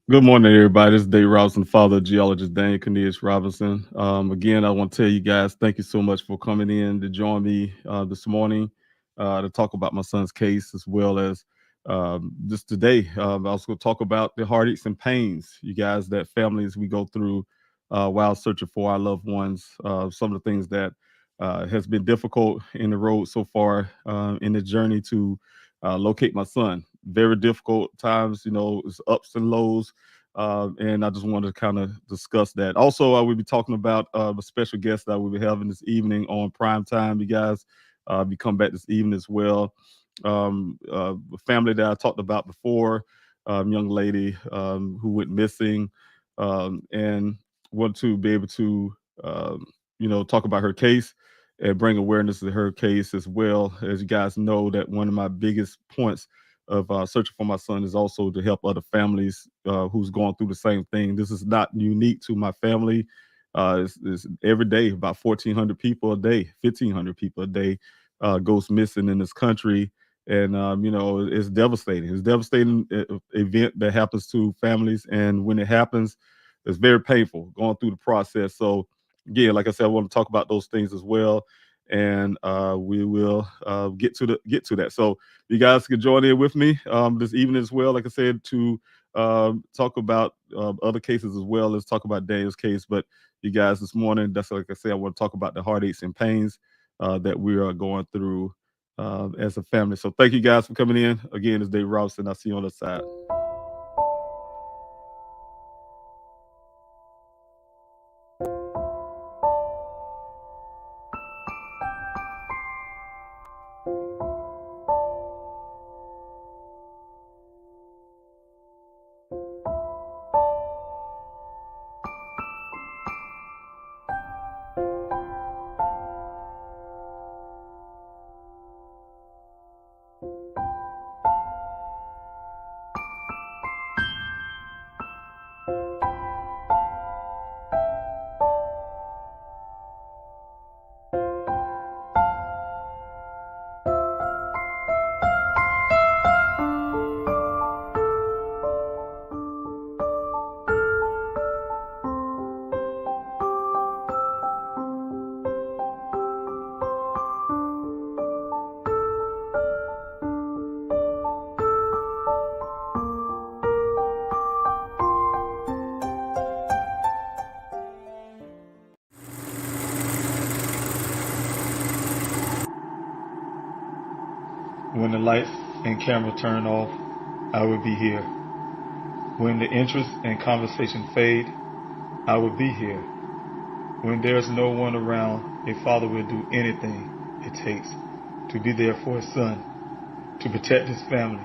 Good morning, everybody. This is Dave Robinson, father of geologist Daniel Robinson. Again, I want to tell you guys, thank you so much for coming in to join me this morning to talk about my son's case, as well as just today. I was going to talk about the heartaches and pains, you guys, that families we go through while searching for our loved ones. Some of the things that has been difficult in the road so far in the journey to locate my son. Very difficult times, it's ups and lows, and I just wanted to kind of discuss that. Also, I will be talking about a special guest that we'll be having this evening on prime time. You guys be come back this evening as well. A family that I talked about before, young lady who went missing, and want to be able to, talk about her case and bring awareness to her case as well. As you guys know, that one of my biggest points of searching for my son is also to help other families who's going through the same thing. This is not unique to my family. It's every day about 1,400 people a day, 1,500 people a day goes missing in this country. And, it's devastating. It's a devastating event that happens to families. And when it happens, it's very painful going through the process. So, yeah, like I said, I want to talk about those things as well. And we will get to that. So, you guys can join in with me this evening as well. Like I said, to talk about other cases as well. Let's talk about Daniel's case. But you guys, this morning, that's like I said, I want to talk about the heartaches and pains that we are going through as a family. So thank you guys for coming in. Again, it's Dave Robinson. I'll see you on the side. When the lights and camera turn off, I will be here. When the interest and conversation fade, I will be here. When there's no one around, a father will do anything it takes to be there for his son, to protect his family.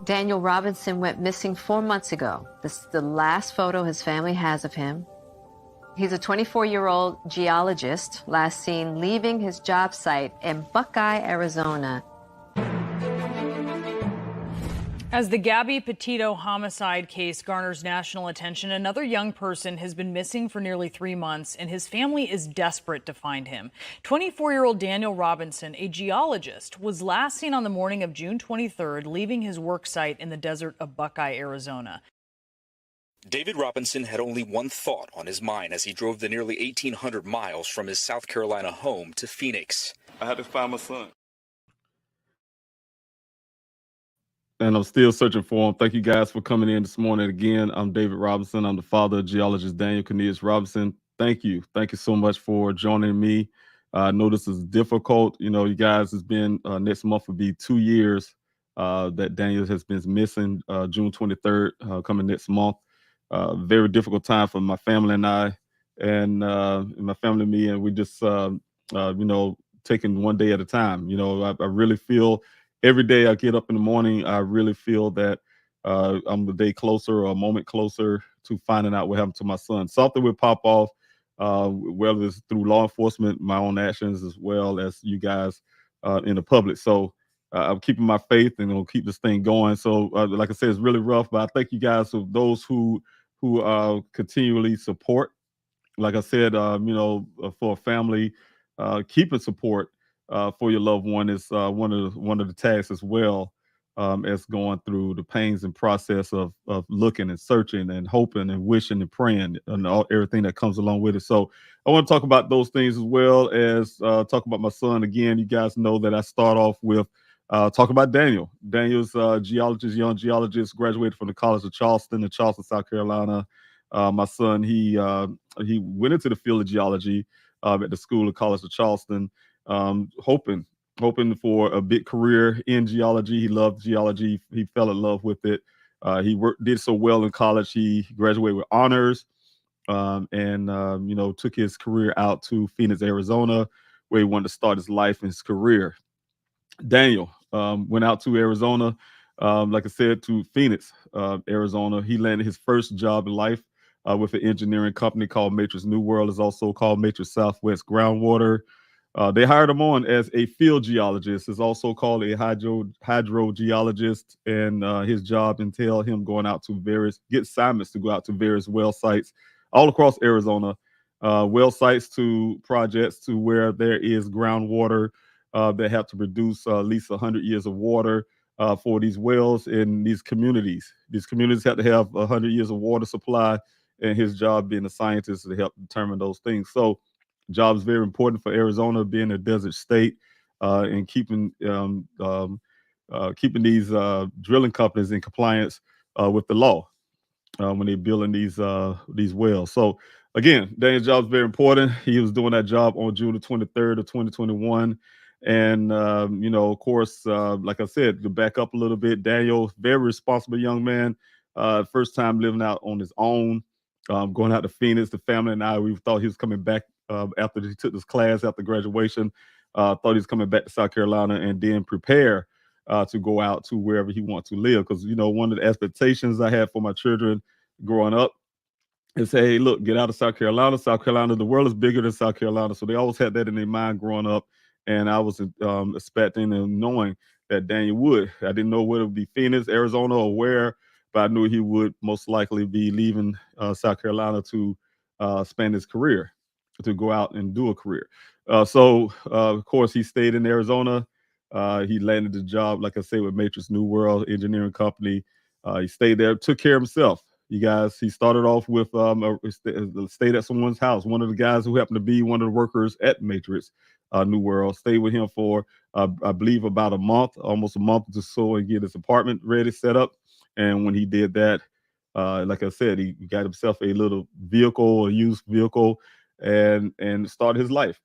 Daniel Robinson went missing 4 months ago. This is the last photo his family has of him. He's a 24-year-old geologist, last seen leaving his job site in Buckeye, Arizona. As the Gabby Petito homicide case garners national attention, another young person has been missing for nearly 3 months, and his family is desperate to find him. 24-year-old Daniel Robinson, a geologist, was last seen on the morning of June 23rd, leaving his work site in the desert of Buckeye, Arizona. David Robinson had only one thought on his mind as he drove the nearly 1,800 miles from his South Carolina home to Phoenix. I had to find my son. And I'm still searching for him. Thank you guys for coming in this morning. Again, I'm David Robinson. I'm the father of geologist Daniel Robinson. Thank you. Thank you so much for joining me. I know this is difficult. You guys, it's been next month will be 2 years that Daniel has been missing. June 23rd, coming next month. Very difficult time for my family and I, and my family and me, and we just, uh, you know, taking one day at a time. I really feel every day I get up in the morning, I really feel that I'm a day closer or a moment closer to finding out what happened to my son. Something will pop off, whether it's through law enforcement, my own actions, as well as you guys in the public. So I'm keeping my faith and gonna keep this thing going. So, like I said, it's really rough, but I thank you guys for those who continually support. Like I said, for a family, keeping support for your loved one is one of the tasks as well, as going through the pains and process of looking and searching and hoping and wishing and praying and everything that comes along with it. So I want to talk about those things as well as talk about my son. Again, you guys know that I start off with talk about Daniel. Daniel's young geologist, graduated from the College of Charleston in Charleston, South Carolina. My son, he went into the field of geology at the School of College of Charleston, hoping for a big career in geology. He loved geology. He fell in love with it. Did so well in college. He graduated with honors, and took his career out to Phoenix, Arizona, where he wanted to start his life and his career. Daniel went out to Arizona, like I said, to Phoenix, Arizona. He landed his first job in life with an engineering company called Matrix New World. Is also called Matrix Southwest Groundwater. They hired him on as a field geologist. Is also called a hydrogeologist, and his job entailed him going out to get assignments to go out to various well sites all across Arizona, well sites to projects to where there is groundwater that have to produce at least 100 years of water for these wells in these communities. These communities have to have 100 years of water supply, and his job being a scientist to help determine those things. So, job is very important for Arizona, being a desert state, and keeping these drilling companies in compliance with the law when they're building these wells. So again, Daniel's job is very important. He was doing that job on June the 23rd of 2021. And of course, like I said, to back up a little bit, Daniel, very responsible young man, first time living out on his own, going out to Phoenix. The family and I, we thought he was coming back after he took this class after graduation. Thought he was coming back to South Carolina and then prepare to go out to wherever he wants to live. Because one of the expectations I had for my children growing up and say, hey, look, get out of South Carolina. South Carolina, the world is bigger than South Carolina. So they always had that in their mind growing up. And I was expecting and knowing that Daniel would. I didn't know whether it would be Phoenix, Arizona, or where, but I knew he would most likely be leaving South Carolina to spend his career, to go out and do a career. Of course, he stayed in Arizona. He landed the job, like I say, with Matrix New World Engineering Company. He stayed there, took care of himself. You guys, he started off with stayed at someone's house. One of the guys who happened to be one of the workers at Matrix New World stayed with him for, I believe, about a month, almost a month or so, and get his apartment ready, set up. And when he did that, like I said, he got himself a little vehicle, a used vehicle, and started his life.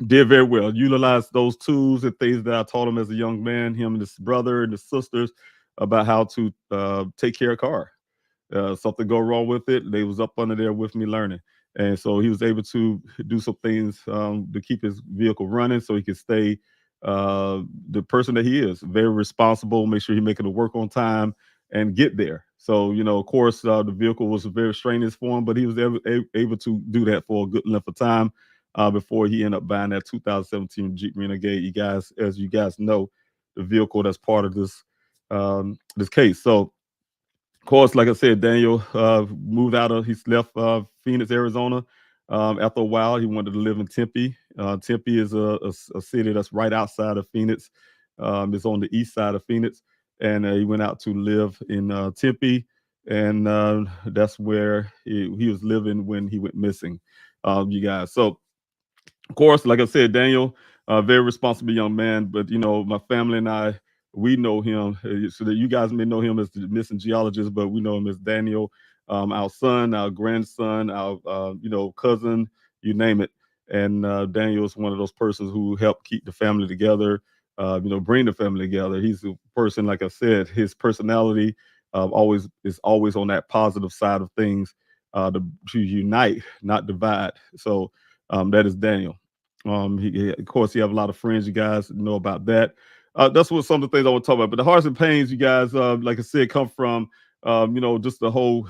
Did very well. Utilized those tools and things that I taught him as a young man, him and his brother and his sisters, about how to take care of a car. Something go wrong with it, they was up under there with me learning. And so he was able to do some things to keep his vehicle running so he could stay the person that he is, very responsible, make sure he making it work on time and get there. So, of course, the vehicle was very strenuous for him, but he was able to do that for a good length of time before he ended up buying that 2017 Jeep Renegade. As you guys know, the vehicle that's part of this case. So, of course, like I said, Daniel he's left Phoenix, Arizona. After a while, he wanted to live in Tempe. Tempe is a city that's right outside of Phoenix. It's on the east side of Phoenix. And he went out to live in Tempe. And that's where he was living when he went missing, you guys. So, of course, like I said, Daniel, very responsible young man. But my family and I, we know him. So that you guys may know him as the missing geologist, but we know him as Daniel. our son, our grandson, our cousin, you name it. And Daniel is one of those persons who help keep the family together, bring the family together. He's a person, like I said, his personality always on that positive side of things, to unite, not divide. So that is Daniel. Of course, he have a lot of friends. You guys know about that. That's what some of the things I want to talk about. But the hearts and pains, you guys, like I said, come from just the whole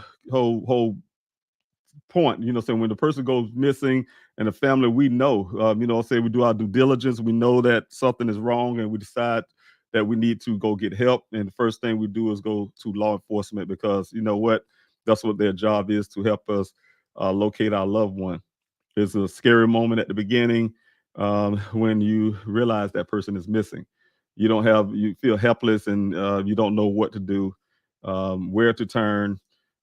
point. So when the person goes missing and the family, we know, say we do our due diligence, we know that something is wrong, and we decide that we need to go get help. And the first thing we do is go to law enforcement, because you know what, that's what their job is, to help us locate our loved one. It's a scary moment at the beginning, when you realize that person is missing. You feel helpless, and you don't know what to do, where to turn.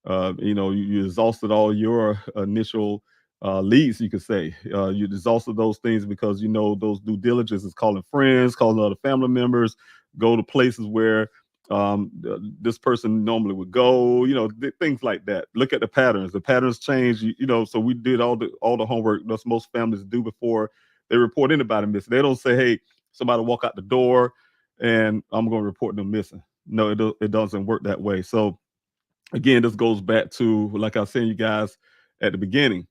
You exhausted all your initial leads, you could say. You exhausted those things because those due diligence is calling friends, calling other family members, go to places where this person normally would go, things like that. Look at the patterns. The patterns change, so we did all the homework that most families do before they report anybody missing. They don't say, hey, somebody walk out the door and I'm going to report them missing. No, it doesn't work that way. So again, this goes back to, like I was saying, you guys, at the beginning,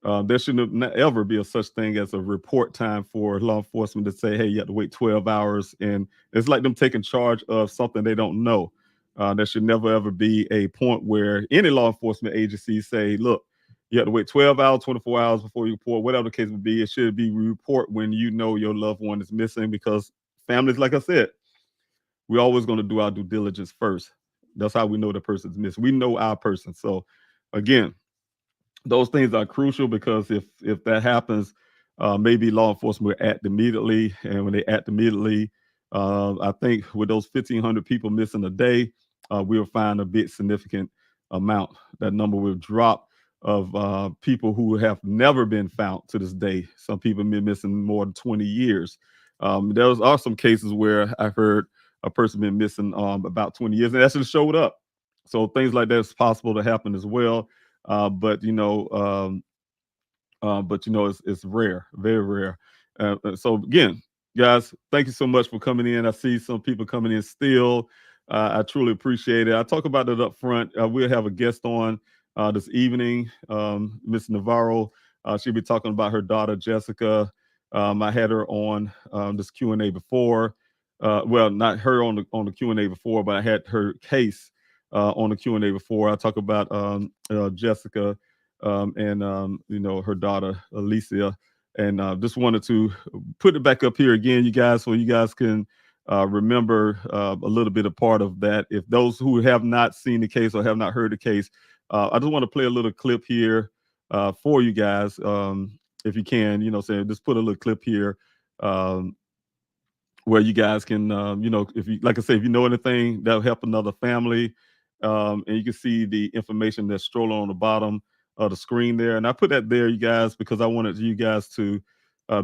there shouldn't ever be a such thing as a report time for law enforcement to say, hey, you have to wait 12 hours. And it's like them taking charge of something they don't know. There should never, ever be a point where any law enforcement agency say, look, you have to wait 12 hours, 24 hours before you report, whatever the case would be. It should be report when you know your loved one is missing, because families, like I said, we're always going to do our due diligence first. That's how we know the person's missing. We know our person. So again, those things are crucial, because if that happens, maybe law enforcement will act immediately. And when they act immediately, I think with those 1,500 people missing a day, we'll find a bit significant amount. That number will drop of people who have never been found to this day. Some people have been missing more than 20 years. There are some cases where I've heard a person been missing about 20 years and actually showed up. So things like that is possible to happen as well. But it's rare, very rare. So again, guys, thank you so much for coming in. I see some people coming in still. I truly appreciate it. I talk about it up front. We'll have a guest on this evening, Miss Navarro. She'll be talking about her daughter, Jessica. I had her on this Q&A before. Well, not her on the Q&A before, but I had her case on the Q&A before. I talk about Jessica and her daughter Alicia, and just wanted to put it back up here again, you guys, so you guys can remember a little bit of part of that. If those who have not seen the case or have not heard the case, I just want to play a little clip here for you guys, if you can, just put a little clip here. Where you guys can, if you, like I say, if you know anything that'll help another family, and you can see the information that's strolling on the bottom of the screen there. And I put that there, you guys, because I wanted you guys to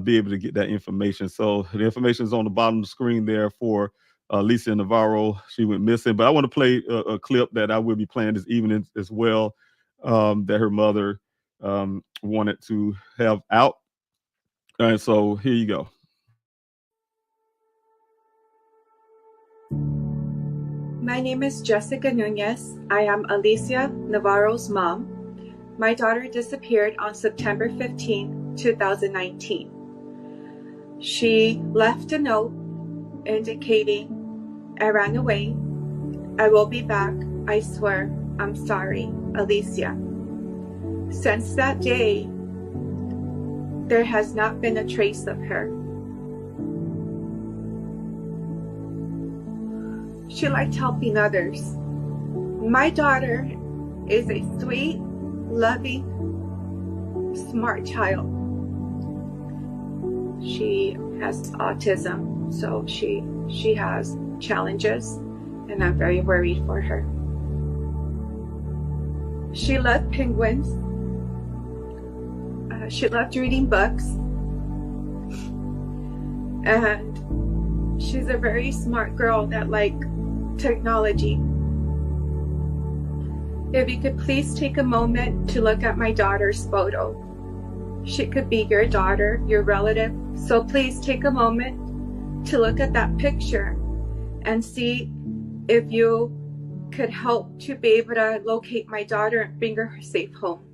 be able to get that information. So the information is on the bottom of the screen there for Lisa Navarro. She went missing, but I want to play a clip that I will be playing this evening as well, that her mother wanted to have out. And so here you go. My name is Jessica Nunez. I am Alicia Navarro's mom. My daughter disappeared on September 15, 2019. She left a note indicating, I ran away. I will be back. I swear. I'm sorry, Alicia. Since that day, there has not been a trace of her. She liked helping others. My daughter is a sweet, loving, smart child. She has autism, so she has challenges, and I'm very worried for her. She loved penguins. She loved reading books. And she's a very smart girl that liked technology. If you could please take a moment to look at my daughter's photo. She could be your daughter, your relative, so please take a moment to look at that picture and see if you could help to be able to locate my daughter and bring her safe home.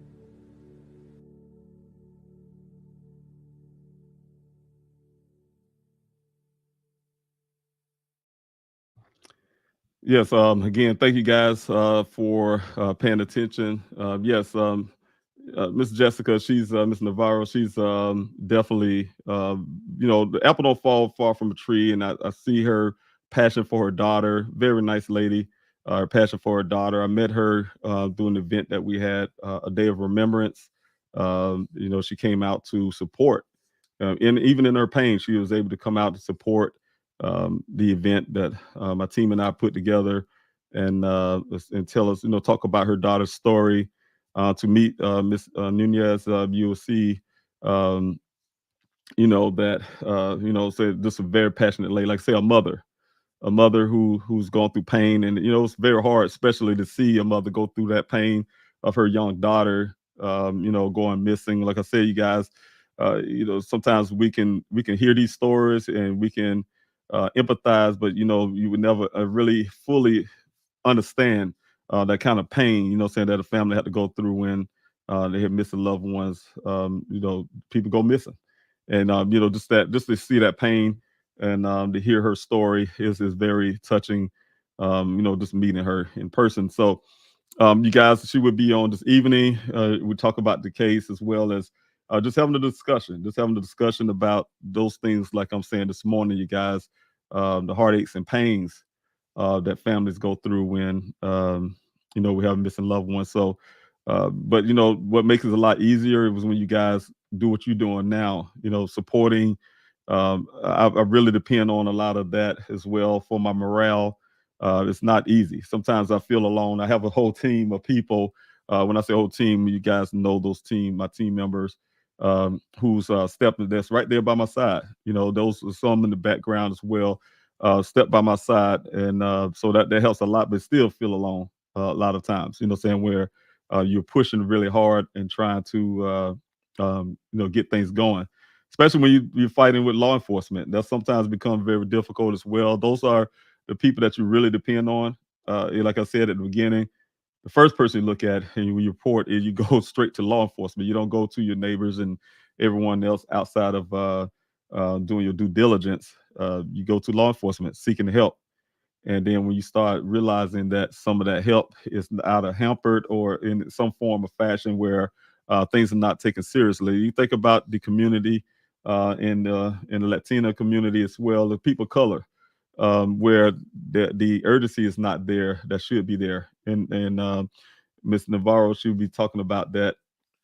Yes. Again, thank you guys for paying attention. Yes. Miss Jessica, she's Miss Navarro. She's definitely, the apple don't fall far from a tree, and I see her passion for her daughter. Very nice lady. Her passion for her daughter. I met her doing an event that we had, a day of remembrance. She came out to support, and even in her pain, she was able to come out to support the event that my team and I put together, and tell us, talk about her daughter's story. To meet Miss Nunez, you will see, that say this is a very passionate lady, like say a mother who's gone through pain, and it's very hard, especially to see a mother go through that pain of her young daughter, going missing. Like I said, you guys, sometimes we can hear these stories and we can empathize, but you would never really fully understand that kind of pain, saying that a family had to go through when they have missing loved ones. People go missing, and just to see that pain and to hear her story is very touching. Just meeting her in person. So, you guys, she would be on this evening. We talk about the case as well as just having a discussion about those things. Like I'm saying this morning, you guys, the heartaches and pains that families go through when we have missing loved ones. So, but what makes it a lot easier was when you guys do what you're doing now. Supporting. I really depend on a lot of that as well for my morale. It's not easy. Sometimes I feel alone. I have a whole team of people. When I say whole team, you guys know my team members, who's stepping. That's right there by my side. Those are some in the background as well. Step by my side, and so that helps a lot. But still feel alone a lot of times. Saying where you're pushing really hard and trying to get things going, especially when you're fighting with law enforcement. That sometimes becomes very difficult as well. Those are the people that you really depend on. Like I said at the beginning, the first person you look at and when you report is you go straight to law enforcement. You don't go to your neighbors and everyone else outside of doing your due diligence. You go to law enforcement seeking help. And then when you start realizing that some of that help is either hampered or in some form of fashion where things are not taken seriously, you think about the community in the Latina community as well, the people of color, where the urgency is not there that should be there. And Ms. Navarro, she'll be talking about that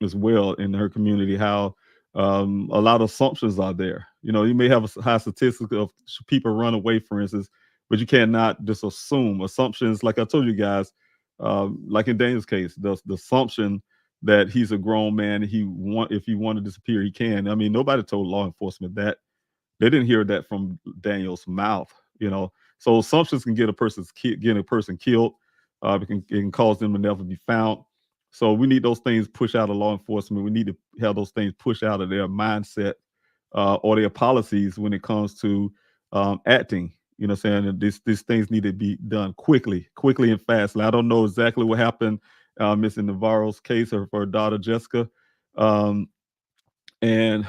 as well in her community, how a lot of assumptions are there. You may have a high statistic of people run away, for instance, but you cannot just assume assumptions. Like I told you guys, like in Daniel's case, the assumption that he's a grown man, if he want to disappear, he can. I mean, nobody told law enforcement that. They didn't hear that from Daniel's mouth. So assumptions can get a person killed. It can cause them to never be found. So we need those things pushed out of law enforcement. We need to have those things pushed out of their mindset or their policies when it comes to acting. Saying that these things need to be done quickly and fastly. I don't know exactly what happened, Miss Navarro's case, or for her daughter Jessica, and but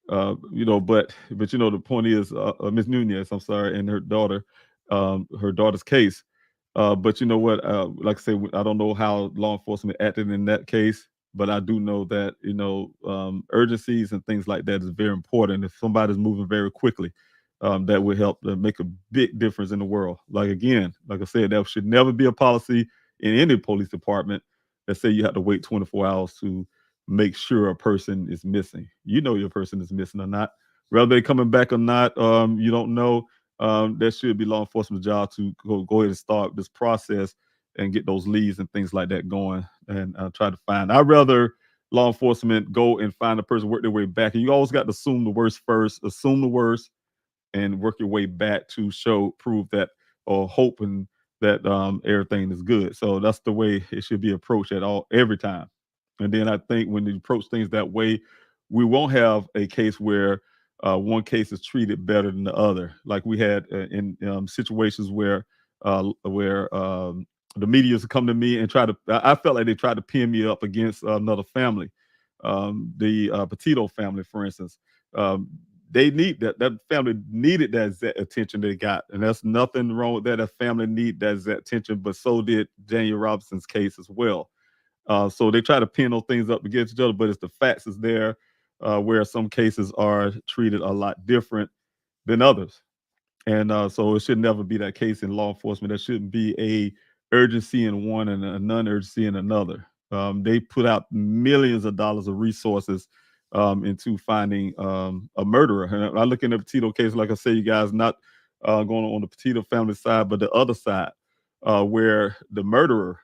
the point is, Miss Nunez, I'm sorry, and her daughter's case. But you know what? Like I said, I don't know how law enforcement acted in that case, but I do know that urgencies and things like that is very important. If somebody's moving very quickly, that would help to make a big difference in the world. Like I said, that should never be a policy in any police department that say you have to wait 24 hours to make sure a person is missing. Your person is missing or not. Whether they're coming back or not, you don't know. That should be law enforcement's job to go ahead and start this process and get those leads and things like that going and try to find. I'd rather law enforcement go and find a person, work their way back. And you always got to assume the worst first, assume the worst, and work your way back to prove that, or hope and that everything is good. So that's the way it should be approached every time. And then I think when you approach things that way, we won't have a case where one case is treated better than the other, like we had in situations where the media's come to me and try to. I felt like they tried to pin me up against another family, the Petito family, for instance. Um, they need that family needed that exact attention they got, and that's nothing wrong with that. That family need that exact attention, but so did Daniel Robinson's case as well. So they try to pin those things up against each other, but it's the facts is there, where some cases are treated a lot different than others. And so it should never be that case in law enforcement. There shouldn't be a urgency in one and a non-urgency in another. They put out millions of dollars of resources into finding a murderer. And I look in the Petito case, like I say, you guys, not going on the Petito family side, but the other side, where the murderer,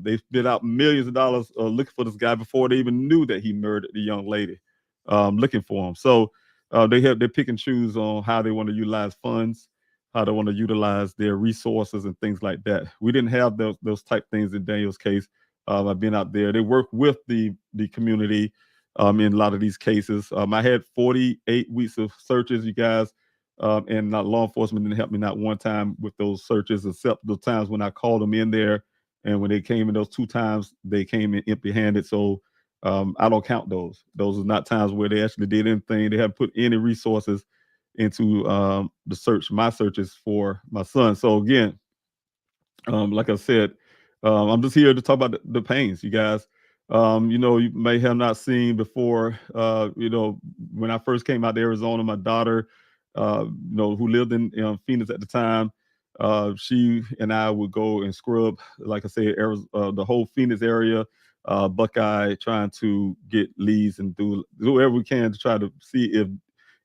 they spent out millions of dollars looking for this guy before they even knew that he murdered the young lady, looking for him. So they pick and choose on how they want to utilize funds, how they want to utilize their resources and things like that. We didn't have those type things in Daniel's case. I've been out there. They work with the community in a lot of these cases. I had 48 weeks of searches, you guys, and law enforcement didn't help me not one time with those searches, except the times when I called them in there. And when they came in those 2 times, they came in empty-handed. So I don't count those. Those are not times where they actually did anything. They haven't put any resources into my searches for my son. So again, like I said, I'm just here to talk about the pains, you guys. You may have not seen before. When I first came out to Arizona, my daughter, who lived in Phoenix at the time, she and I would go and scrub, like I said, the whole Phoenix area, Buckeye, trying to get leads and do whatever we can to try to see if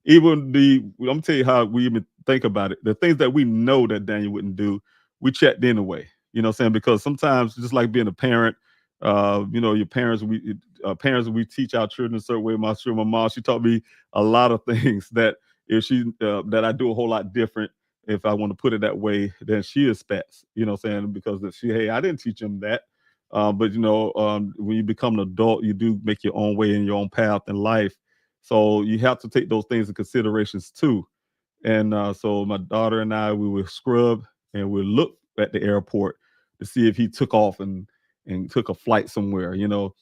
even I'm gonna tell you how we even think about it. The things that we know that Daniel wouldn't do, we checked anyway. You know what I'm saying? Because sometimes, just like being a parent, your parents, we teach our children a certain way. My mom, she taught me a lot of things that that I do a whole lot different, if I want to put it that way, than she expects. You know what I'm saying? Because I didn't teach him that. But when you become an adult, you do make your own way and your own path in life. So you have to take those things in considerations too. And so my daughter and I, we would scrub and we look at the airport to see if he took off and took a flight somewhere. Even though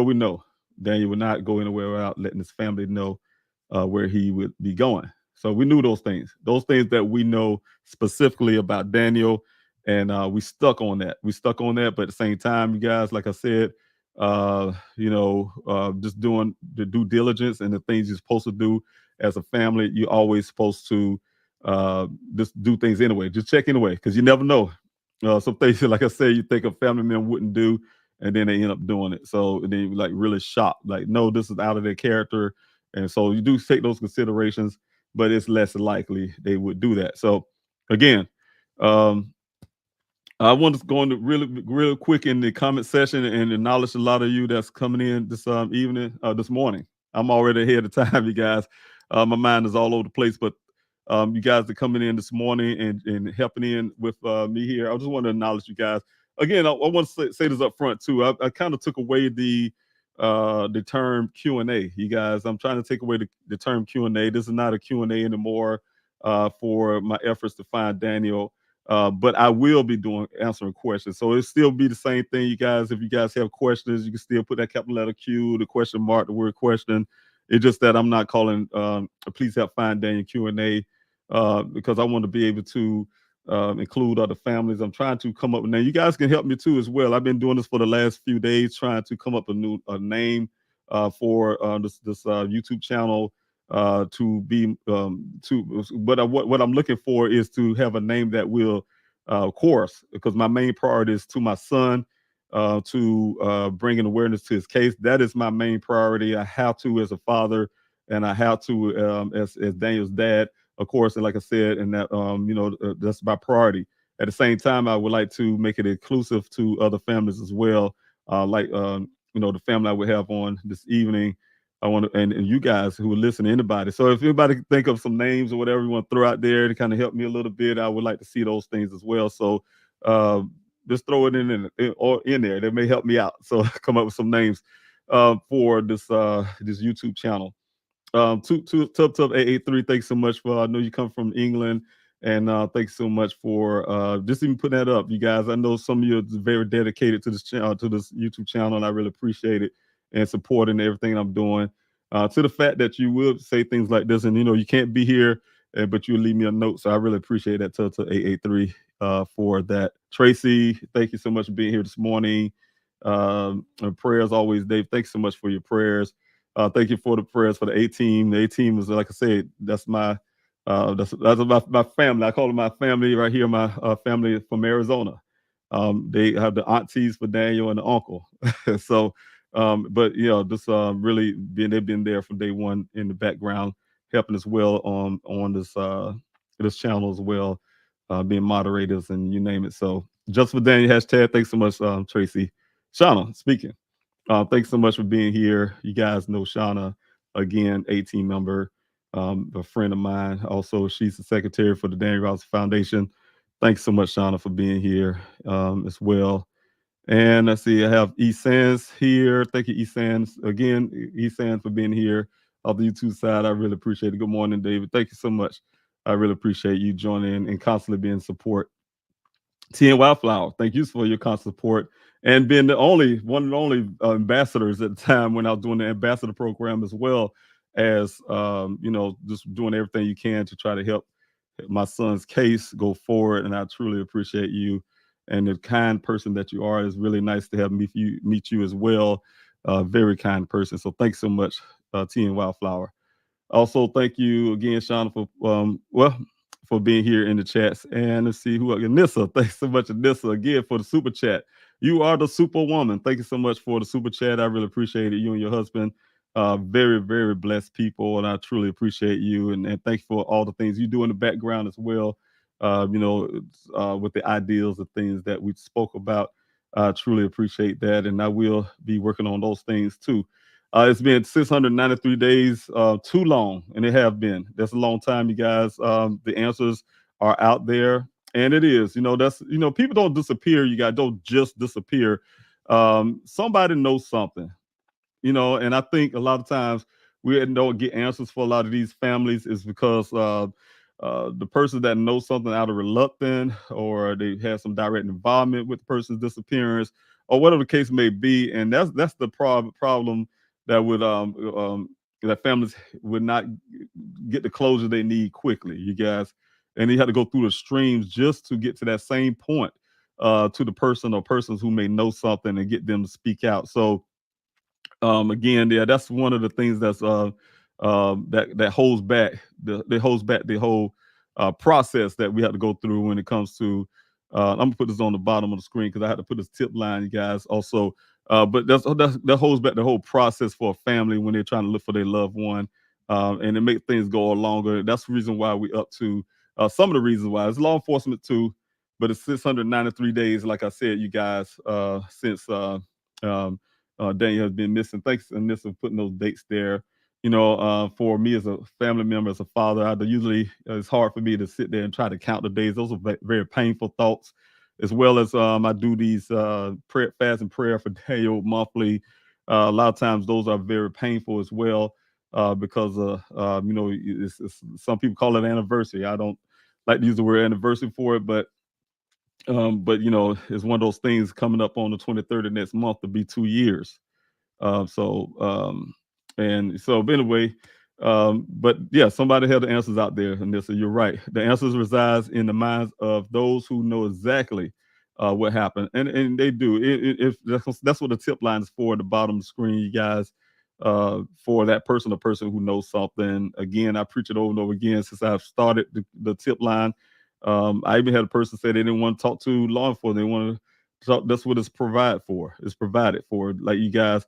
we know Daniel would not go anywhere without letting his family know where he would be going. So we knew those things that we know specifically about Daniel, and we stuck on that. But at the same time, you guys, like I said, just doing the due diligence and the things you're supposed to do as a family. You're always supposed to just do things anyway. Just check anyway, because you never know. Some things, like I said, you think a family member wouldn't do, and then they end up doing it. So and then you're like really shocked, like, no, this is out of their character. And so you do take those considerations, but it's less likely they would do that. So again, I want to go into real quick in the comment section and acknowledge a lot of you that's coming in this this morning. I'm already ahead of time, you guys. My mind is all over the place, but you guys are coming in this morning and helping in with me here. I just want to acknowledge you guys. Again, I want to say this up front too. I kind of took away the term Q&A, you guys. I'm trying to take away the term Q&A. This is not a Q&A anymore for my efforts to find Daniel. But I will be answering questions. So it'll still be the same thing, you guys. If you guys have questions, you can still put that capital letter Q, the question mark, the word question. It's just that I'm not calling please help find Daniel Q&A because I want to be able to include other families. I'm trying to come up with names. You guys can help me too as well. I've been doing this for the last few days, trying to come up with a name for this YouTube channel. What I'm looking for is to have a name that will, of course, because my main priority is to my son, to bringing awareness to his case. That is my main priority. I have to as a father, and I have to as Daniel's dad, of course. And like I said, and that that's my priority. At the same time, I would like to make it inclusive to other families as well, the family I would have on this evening. I want to, and you guys who are listening, anybody. So if anybody can think of some names or whatever you want to throw out there to kind of help me a little bit, I would like to see those things as well. So uh, just throw it in there. That may help me out. So come up with some names for this YouTube channel. Tub 883, thanks so much for, I know you come from England, and thanks so much for just even putting that up, you guys. I know some of you are very dedicated to this channel, to this YouTube channel, and I really appreciate it and supporting everything I'm doing. To the fact that you will say things like this, and you can't be here, but you leave me a note, so I really appreciate that. Tub 883 for that. Tracy, thank you so much for being here this morning. Prayers always, Dave. Thanks so much for your prayers. Thank you for the prayers for the A team. The A team is, like I said, that's my my family. I call it my family right here. My family from Arizona. They have the aunties for Daniel and the uncle. So, but this really they've been there from day one in the background, helping as well on this channel as well, being moderators and you name it. So, just for Daniel hashtag. Thanks so much, Tracy. Shauna, speaking. Thanks so much for being here. You guys know Shauna, again, 18 member, a friend of mine. Also, she's the secretary for the Daniel Robinson Foundation. Thanks so much, Shauna, for being here as well. And I see I have Esands here. Thank you, Esands. Again, Esands for being here on the YouTube side. I really appreciate it. Good morning, David. Thank you so much. I really appreciate you joining and constantly being support. TN Wildflower, thank you for your constant support and being one of the only ambassadors at the time when I was doing the ambassador program, as well as just doing everything you can to try to help my son's case go forward. And I truly appreciate you and the kind person that you are. It's really nice to have meet you as well. Very kind person. So thanks so much, TN Wildflower. Also, thank you again, Shauna, for being here in the chats. And let's see who Anissa. Thanks so much, Anissa, again for the super chat. You are the superwoman. Thank you so much for the super chat. I really appreciate it. You and your husband, very, very blessed people, and I truly appreciate you. And thank you for all the things you do in the background as well. With the ideals and things that we spoke about. I truly appreciate that, and I will be working on those things too. It's been 693 days, too long, and it have been. That's a long time, you guys. The answers are out there, and it is. People don't disappear. You guys don't just disappear. Somebody knows something, and I think a lot of times we don't get answers for a lot of these families is because the person that knows something out of reluctance, or they have some direct involvement with the person's disappearance, or whatever the case may be, and that's the problem that would that families would not get the closure they need quickly, you guys, and you have to go through the streams just to get to that same point to the person or persons who may know something and get them to speak out. So again, yeah, that's one of the things that's that holds back the whole process that we have to go through when it comes to. I'm gonna put this on the bottom of the screen because I had to put this tip line, you guys. Also, but that holds back the whole process for a family when they're trying to look for their loved one, and it makes things go longer. That's the reason why we up to some of the reasons why it's law enforcement too, but it's 693 days, like I said, you guys, since Daniel has been missing. Thanks, Anissa, for putting those dates there. For me as a family member, as a father, it's hard for me to sit there and try to count the days. Those are very painful thoughts, as well as I do these fast and prayer for Daniel monthly. A lot of times those are very painful as well because some people call it anniversary. I don't like to use the word anniversary for it, but it's one of those things coming up on the 23rd of next month to be 2 years. Anyway, but yeah, somebody had the answers out there, and this, you're right. The answers resides in the minds of those who know exactly what happened, and they do. If that's what the tip line is for, at the bottom of the screen, you guys, for that person or person who knows something. Again, I preach it over and over again since I've started the tip line. I even had a person say they didn't want to talk to law enforcement. They want to talk. That's what it's provided for. It's provided for, like you guys,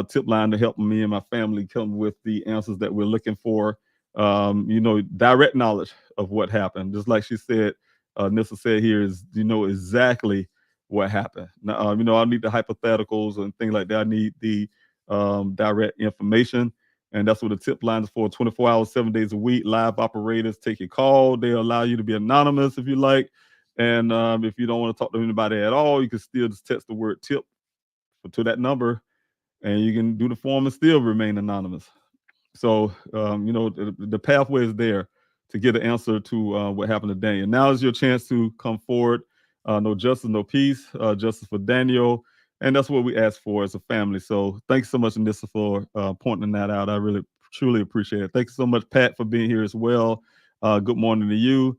tip line to help me and my family come with the answers that we're looking for. Direct knowledge of what happened. Just like she said, Nissa said here is, exactly what happened. Now, I need the hypotheticals and things like that. I need the direct information. And that's what the tip line is for, 24 hours, 7 days a week. Live operators take your call. They allow you to be anonymous if you like. And if you don't want to talk to anybody at all, you can still just text the word tip to that number, and you can do the form and still remain anonymous. So, the pathway is there to get an answer to what happened to Daniel. Now is your chance to come forward. No justice, no peace. Justice for Daniel. And that's what we ask for as a family. So thanks so much, Anissa, for pointing that out. I really, truly appreciate it. Thanks so much, Pat, for being here as well. Good morning to you.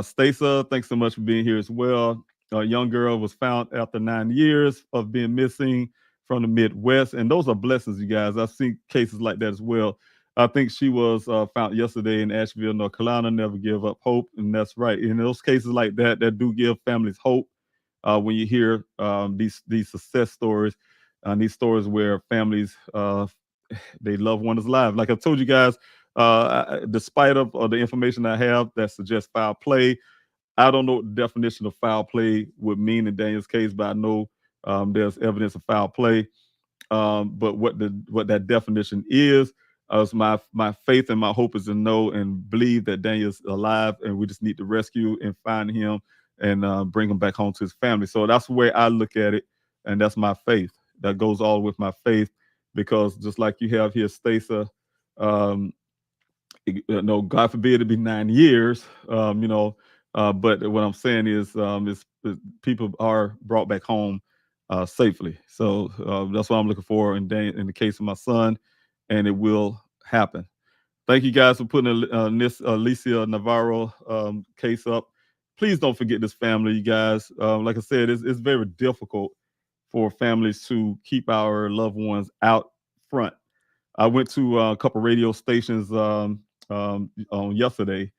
Stacey, thanks so much for being here as well. A young girl was found after 9 years of being missing from the Midwest. And those are blessings, you guys. I've seen cases like that as well. I think she was found yesterday in Asheville, North Carolina. Never give up hope. And that's right. In those cases like that, that do give families hope. When you hear these success stories, these stories where families, they love one is alive. Like I told you guys, despite of the information I have that suggests foul play, I don't know what the definition of foul play would mean in Daniel's case, but I know there's evidence of foul play. But what that definition is my faith and my hope is to know and believe that Daniel's alive, and we just need to rescue and find him and bring him back home to his family. So that's the way I look at it, and that's my faith. That goes all with my faith, because just like you have here, Stacey, God forbid it be 9 years, but what I'm saying is people are brought back home safely. So that's what I'm looking for in the case of my son, and it will happen. Thank you guys for putting this Alicia Navarro case up. Please don't forget this family, you guys. Like I said, it's very difficult for families to keep our loved ones out front. I went to a couple radio stations on yesterday,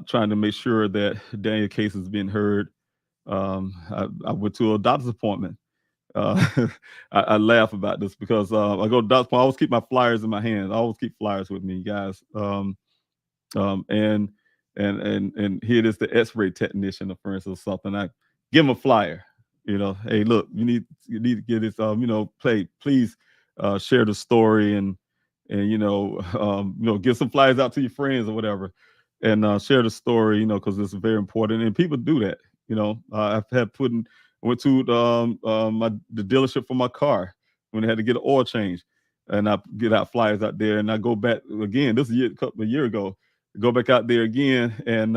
trying to make sure that Daniel case is being heard. I went to a doctor's appointment. I laugh about this because I go to doctor's appointment. I always keep my flyers in my hand. I always keep flyers with me, guys. And here it is, the X-ray technician, for instance, or something. I give him a flyer. Hey, look, you need to get this. Please share the story and give some flyers out to your friends or whatever, and share the story. Because it's very important, and people do that. I've had went to the dealership for my car when I had to get an oil change, and I get out flyers out there, and I go back again. This is a year ago. Go back out there again, and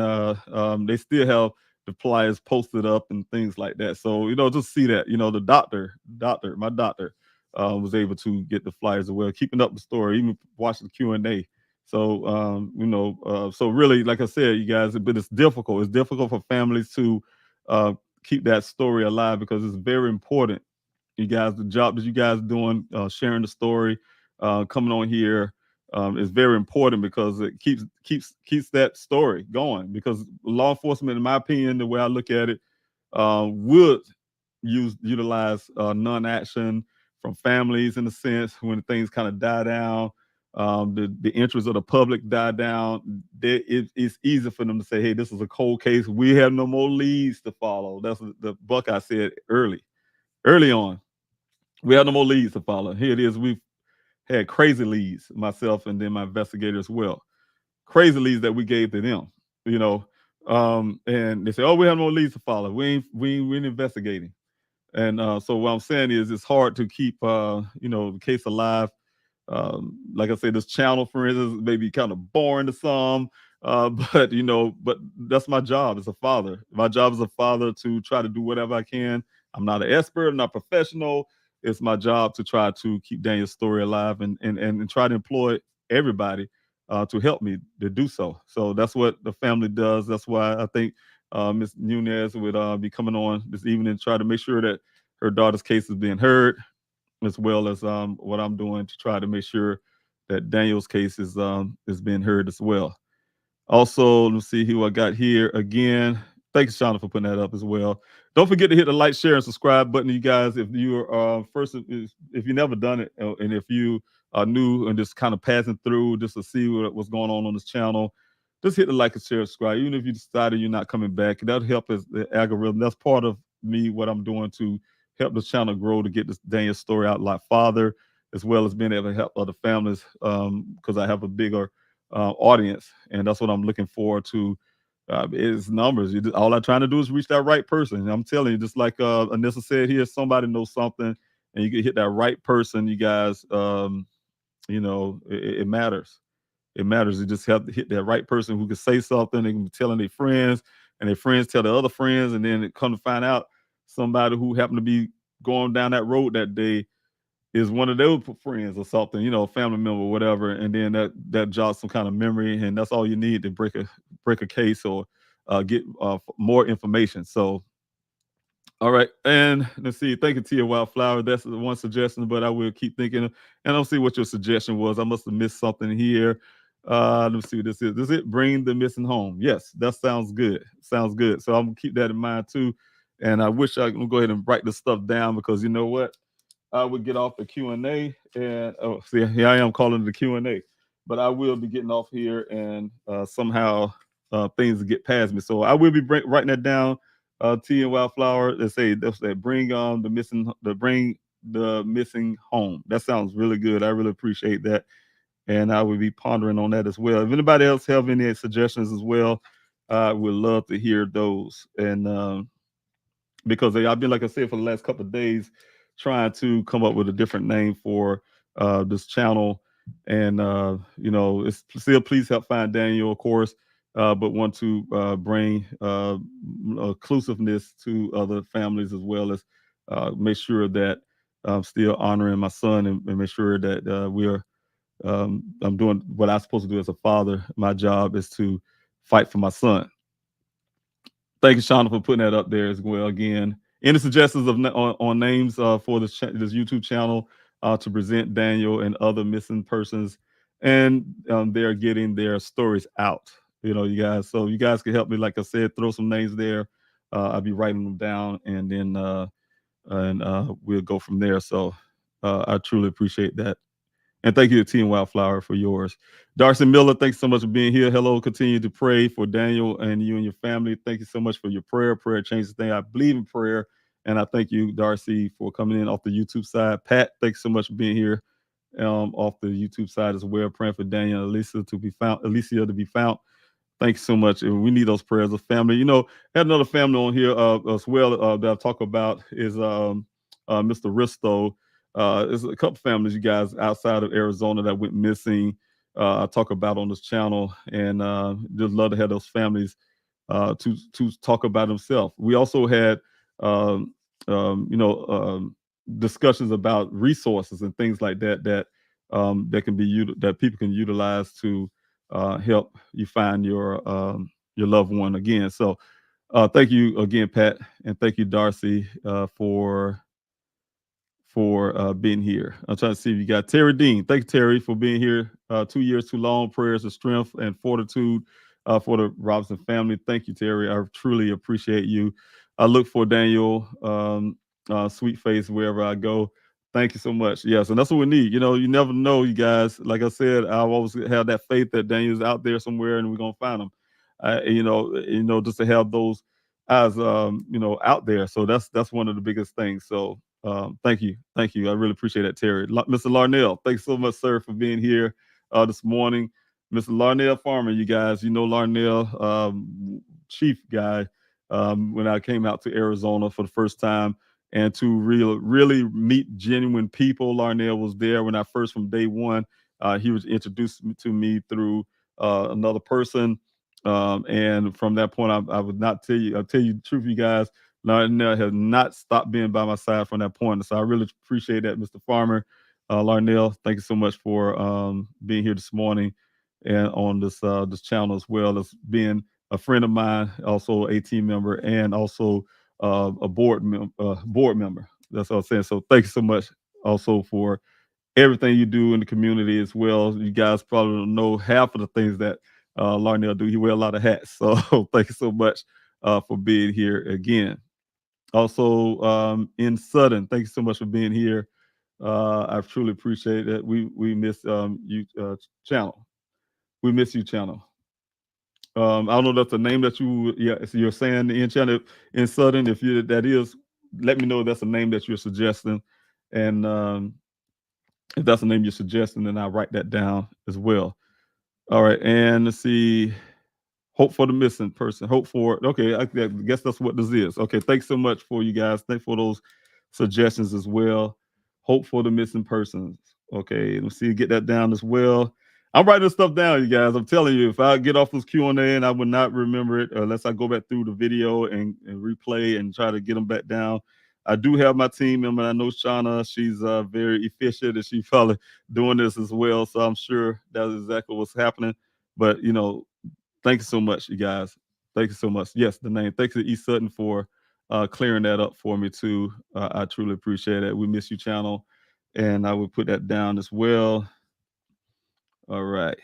they still have the flyers posted up and things like that. So just see that the my doctor was able to get the flyers as well, keeping up the story, even watching the Q&A. So so really, like I said, you guys, but it's difficult. It's difficult for families to keep that story alive, because it's very important. You guys, the job that you guys are doing, sharing the story, coming on here, is very important, because it keeps that story going. Because law enforcement, in my opinion, the way I look at it, would utilize non-action from families, in a sense, when things kind of die down, the interest of the public die down. It's easy for them to say, hey, this is a cold case. We have no more leads to follow. That's the Buckeye said early on. We have no more leads to follow. Here it is. We've had crazy leads, myself and then my investigator as well. Crazy leads that we gave to them, and they say, oh, we have no leads to follow. We ain't investigating. And so what I'm saying is, it's hard to keep the case alive. Like I said, this channel, for instance, may be kind of boring to some, but that's my job as a father. My job as a father to try to do whatever I can. I'm not an expert, I'm not professional. It's my job to try to keep Daniel's story alive, and try to employ everybody to help me to do so. So that's what the family does. That's why I think Ms. Nunez would be coming on this evening to try to make sure that her daughter's case is being heard, as well as what I'm doing to try to make sure that Daniel's case is being heard as well. Also, let's see who I got here again. Thanks, Shauna, for putting that up as well. Don't forget to hit the like, share, and subscribe button, you guys. If you are if you never done it, and if you are new and just kind of passing through just to see what's going on this channel, just hit the like and share, subscribe. Even if you decided you're not coming back, that'll help as the algorithm. That's part of me, what I'm doing to help the channel grow, to get this Daniel story out. Like father, as well as being able to help other families, because I have a bigger audience, and that's what I'm looking forward to. Is numbers. All I'm trying to do is reach that right person. And I'm telling you, just like Anissa said here, somebody knows something, and you can hit that right person. You guys, it matters. It matters. You just have to hit that right person who can say something. They can be telling their friends, and their friends tell their other friends, and then it come to find out somebody who happened to be going down that road that day is one of those friends or something, a family member or whatever, and then that jogs some kind of memory, and that's all you need to break a case or get more information. So, all right, and let's see. Thank you, Tia Wildflower. That's the one suggestion, but I will keep thinking, and I'll see what your suggestion was. I must have missed something here. Let me see what this is. Does it bring the missing home? Yes, that sounds good. Sounds good. So I'm gonna keep that in mind too. And I wish I can go ahead and write this stuff down, because you know what? I would get off the Q&A, and oh, see, here I am calling it the Q&A, but I will be getting off here, and somehow things get past me. So I will be writing that down. T and Wildflower, they say bring the missing home. That sounds really good. I really appreciate that, and I will be pondering on that as well. If anybody else have any suggestions as well, I would love to hear those. And because I've been, like I said, for the last couple of days, trying to come up with a different name for this channel. And, it's still Please Help Find Daniel, of course, but want to bring inclusiveness to other families, as well as make sure that I'm still honoring my son, and make sure that I'm doing what I'm supposed to do as a father. My job is to fight for my son. Thank you, Shauna, for putting that up there as well. Again, any suggestions on names for this YouTube channel to present Daniel and other missing persons, and they're getting their stories out. You guys. So you guys can help me. Like I said, throw some names there. I'll be writing them down, and then we'll go from there. So I truly appreciate that. And thank you to Team Wildflower for yours. Darcy Miller, thanks so much for being here. Hello, continue to pray for Daniel and you and your family. Thank you so much for your prayer. Prayer changes things. I believe in prayer. And I thank you, Darcy, for coming in off the YouTube side. Pat, thanks so much for being here off the YouTube side as well. Praying for Daniel and Alicia to be found. Thanks so much. We need those prayers of family. Had another family on here as well that I'll talk about is Mr. Risto. There's a couple families, you guys, outside of Arizona that went missing. I talk about on this channel, and just love to have those families to talk about themselves. We also had, discussions about resources and things like that that can be that people can utilize to help you find your loved one again. So thank you again, Pat, and thank you, Darcy, for being here. I'm trying to see if you got Terry Dean. Thank you, Terry, for being here. 2 years too long. Prayers of strength and fortitude for the Robinson family. Thank you, Terry. I truly appreciate you. I look for Daniel, sweet face wherever I go. Thank you so much. Yes, and that's what we need. You never know, you guys. Like I said, I've always had that faith that Daniel's out there somewhere, and we're gonna find him. Just to have those eyes, out there. So that's one of the biggest things. So. Thank you. I really appreciate that, Terry. Mr. Larnell, thanks so much, sir, for being here this morning. Mr. Larnell Farmer, you guys, Larnell, chief guy, when I came out to Arizona for the first time, and to really meet genuine people. Larnell was there when I first, from day one. He was introduced to me through another person, and from that point, I would not tell you. I'll tell you the truth, you guys. Larnell has not stopped being by my side from that point. So I really appreciate that, Mr. Farmer. Larnell, thank you so much for being here this morning and on this channel, as well as being a friend of mine, also a team member, and also a board member. That's what I'm saying. So thank you so much also for everything you do in the community as well. You guys probably don't know half of the things that Larnell do. He wears a lot of hats. So thank you so much for being here again. Also, in Sudden, thank you so much for being here. I truly appreciate it. We miss you, channel. We miss you, channel. I don't know if that's the name that you're saying in channel in Sudden. If that is, let me know if that's the name that you're suggesting. And If that's the name you're suggesting, then I'll write that down as well. All right, and let's see. Hope for the missing person. Hope for, okay, I guess that's what this is. Okay, thanks so much for you guys. Thanks for those suggestions as well. Hope for the missing persons. Okay, let's see, get that down as well. I'm writing this stuff down, you guys. I'm telling you, if I get off this Q&A and I would not remember it unless I go back through the video and replay and try to get them back down. I do have my team member. I know Shauna, she's very efficient and she's probably doing this as well. So I'm sure that's exactly what's happening. But, you know, thank you so much, you guys. Thank you so much. Yes, the name. Thanks to E. Sutton for clearing that up for me too. I truly appreciate it. We miss you, channel, and I will put that down as well. All right.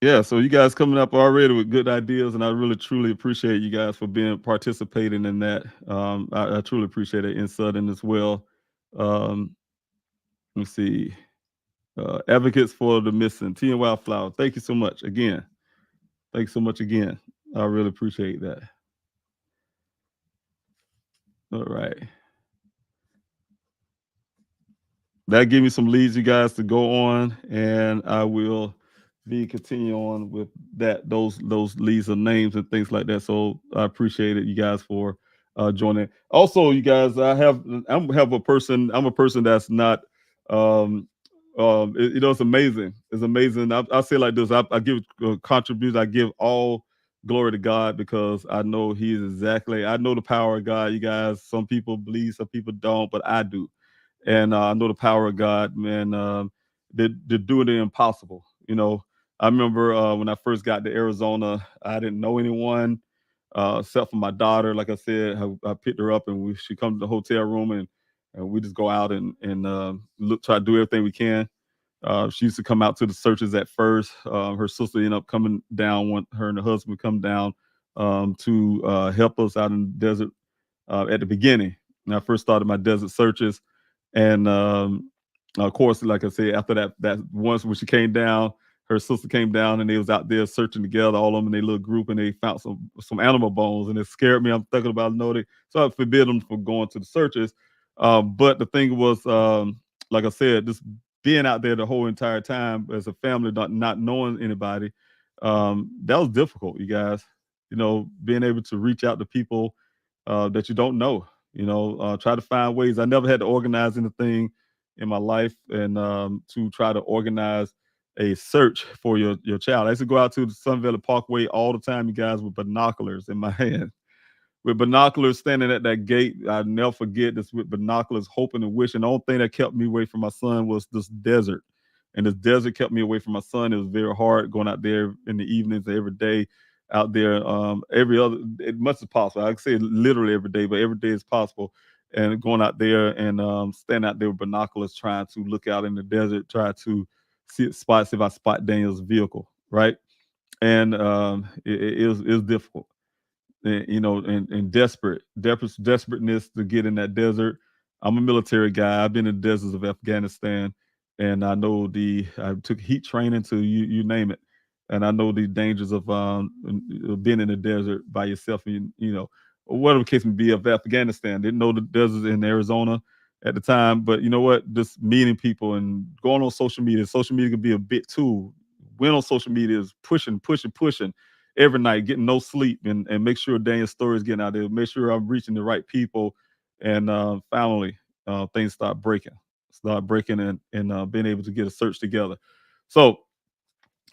Yeah, so you guys coming up already with good ideas, and I really truly appreciate you guys for participating in that. I truly appreciate it in Sutton as well. Let's see. Advocates for the missing, T and Wildflower. Thank you so much again. Thanks so much again. I really appreciate that. All right. That gave me some leads, you guys, to go on, and I will be continuing on with that. Those leads of names and things like that. So I appreciate it, you guys, for joining. Also, you guys, I'm a person that's not it's amazing. It's amazing. I say it like this. I give contributions. I give all glory to God because I know He is I know the power of God, you guys. Some people believe, some people don't, but I do. And I know the power of God, man. They're doing the impossible. You know, I remember when I first got to Arizona, I didn't know anyone except for my daughter. Like I said, I picked her up and she come to the hotel room and we just go out and try to do everything we can. She used to come out to the searches at first. Her sister ended up coming down when her and her husband come down to help us out in the desert at the beginning. When I first started my desert searches. And of course, like I said, after that once when she came down, her sister came down and they was out there searching together, all of them in their little group, and they found some animal bones, and it scared me. I'm thinking about so I forbid them from going to the searches. But the thing was, like I said, just being out there the whole entire time as a family, not knowing anybody, that was difficult, you guys. You know, being able to reach out to people that you don't know. You know, try to find ways. I never had to organize anything in my life, and to try to organize a search for your child. I used to go out to the Sun Valley Parkway all the time, you guys, with binoculars in my hand. With binoculars standing at that gate, I'll never forget this, with binoculars, hoping and wishing. The only thing that kept me away from my son was this desert. And this desert kept me away from my son. It was very hard going out there in the evenings every day, out there as much as possible. I could say literally every day, but every day is possible. And going out there and standing out there with binoculars, trying to look out in the desert, try to see if I spot Daniel's vehicle, right? And it was difficult, you know, and desperateness to get in that desert. I'm a military guy. I've been in the deserts of Afghanistan, and I know I took heat training to you name it, and I know the dangers of being in the desert by yourself. You know, whatever the case may be, of Afghanistan. Didn't know the deserts in Arizona at the time, but you know what? Just meeting people and going on social media. Social media can be a bit too. Went on social media is pushing every night, getting no sleep, and make sure Daniel's story is getting out there. Make sure I'm reaching the right people, and finally, things start breaking and being able to get a search together. So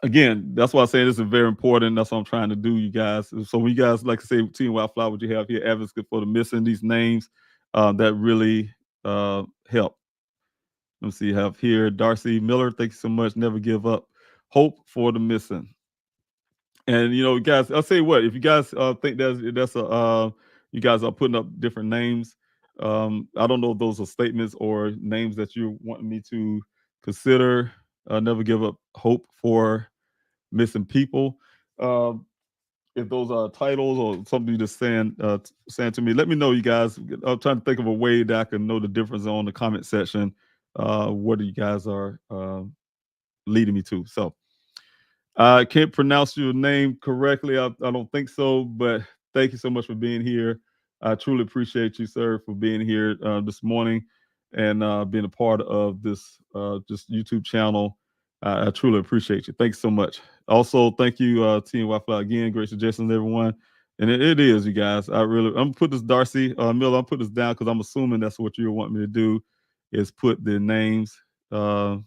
again, that's why I say this is very important. That's what I'm trying to do, you guys. So when you guys, like I say, Team Wildflower, what you have here, advocates for the missing, these names that really help. Let me see, you have here Darcy Miller. Thank you so much. Never give up. Hope for the missing. And you know, guys, I'll say what, if you guys think that's a you guys are putting up different names. I don't know if those are statements or names that you want me to consider. Never give up hope for missing people. If those are titles or something you just saying to me, let me know, you guys. I'm trying to think of a way that I can know the difference on the comment section. What you guys are leading me to. So I can't pronounce your name correctly. I don't think so, but thank you so much for being here. I truly appreciate you, sir, for being here this morning. and being a part of this YouTube channel. I truly appreciate you. Thanks so much. Also, thank you, Team Wi-Fi again. Great suggestions, everyone. And it is, you guys. I'm gonna put this, Darcy Miller. I'm put this down because I'm assuming that's what you want me to do, is put the names. Oh,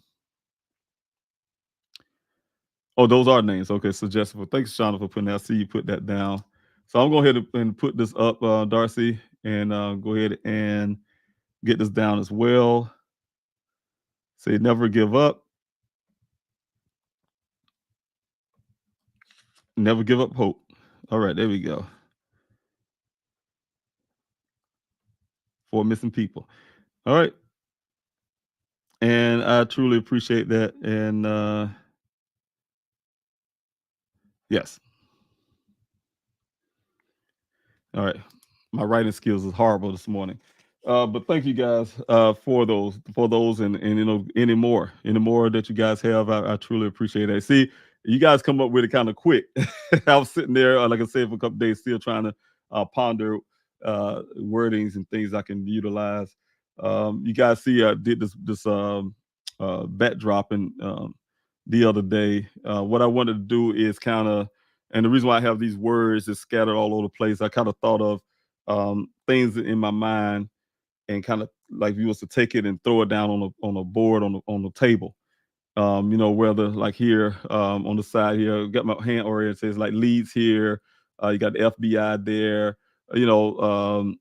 those are names. Okay, suggestible. Thanks, Shauna, for putting that. I see you put that down. So I'm going to go ahead and put this up, Darcy, and go ahead and get this down as well. Say never give up. Never give up hope. All right, there we go. For missing people. All right. And I truly appreciate that. And yes. All right. My writing skills is horrible this morning. But thank you guys for those and you know any more that you guys have. I truly appreciate it. See, you guys come up with it kind of quick. I was sitting there, like I said, for a couple days, still trying to ponder wordings and things I can utilize. You guys see, I did this backdropping the other day. What I wanted to do is kind of, and the reason why I have these words is scattered all over the place. I kind of thought of things in my mind, and kind of like if you was to take it and throw it down on a board on the table. You know, whether like here on the side here, got my hand oriented, says like leads here. You got the FBI there. You know,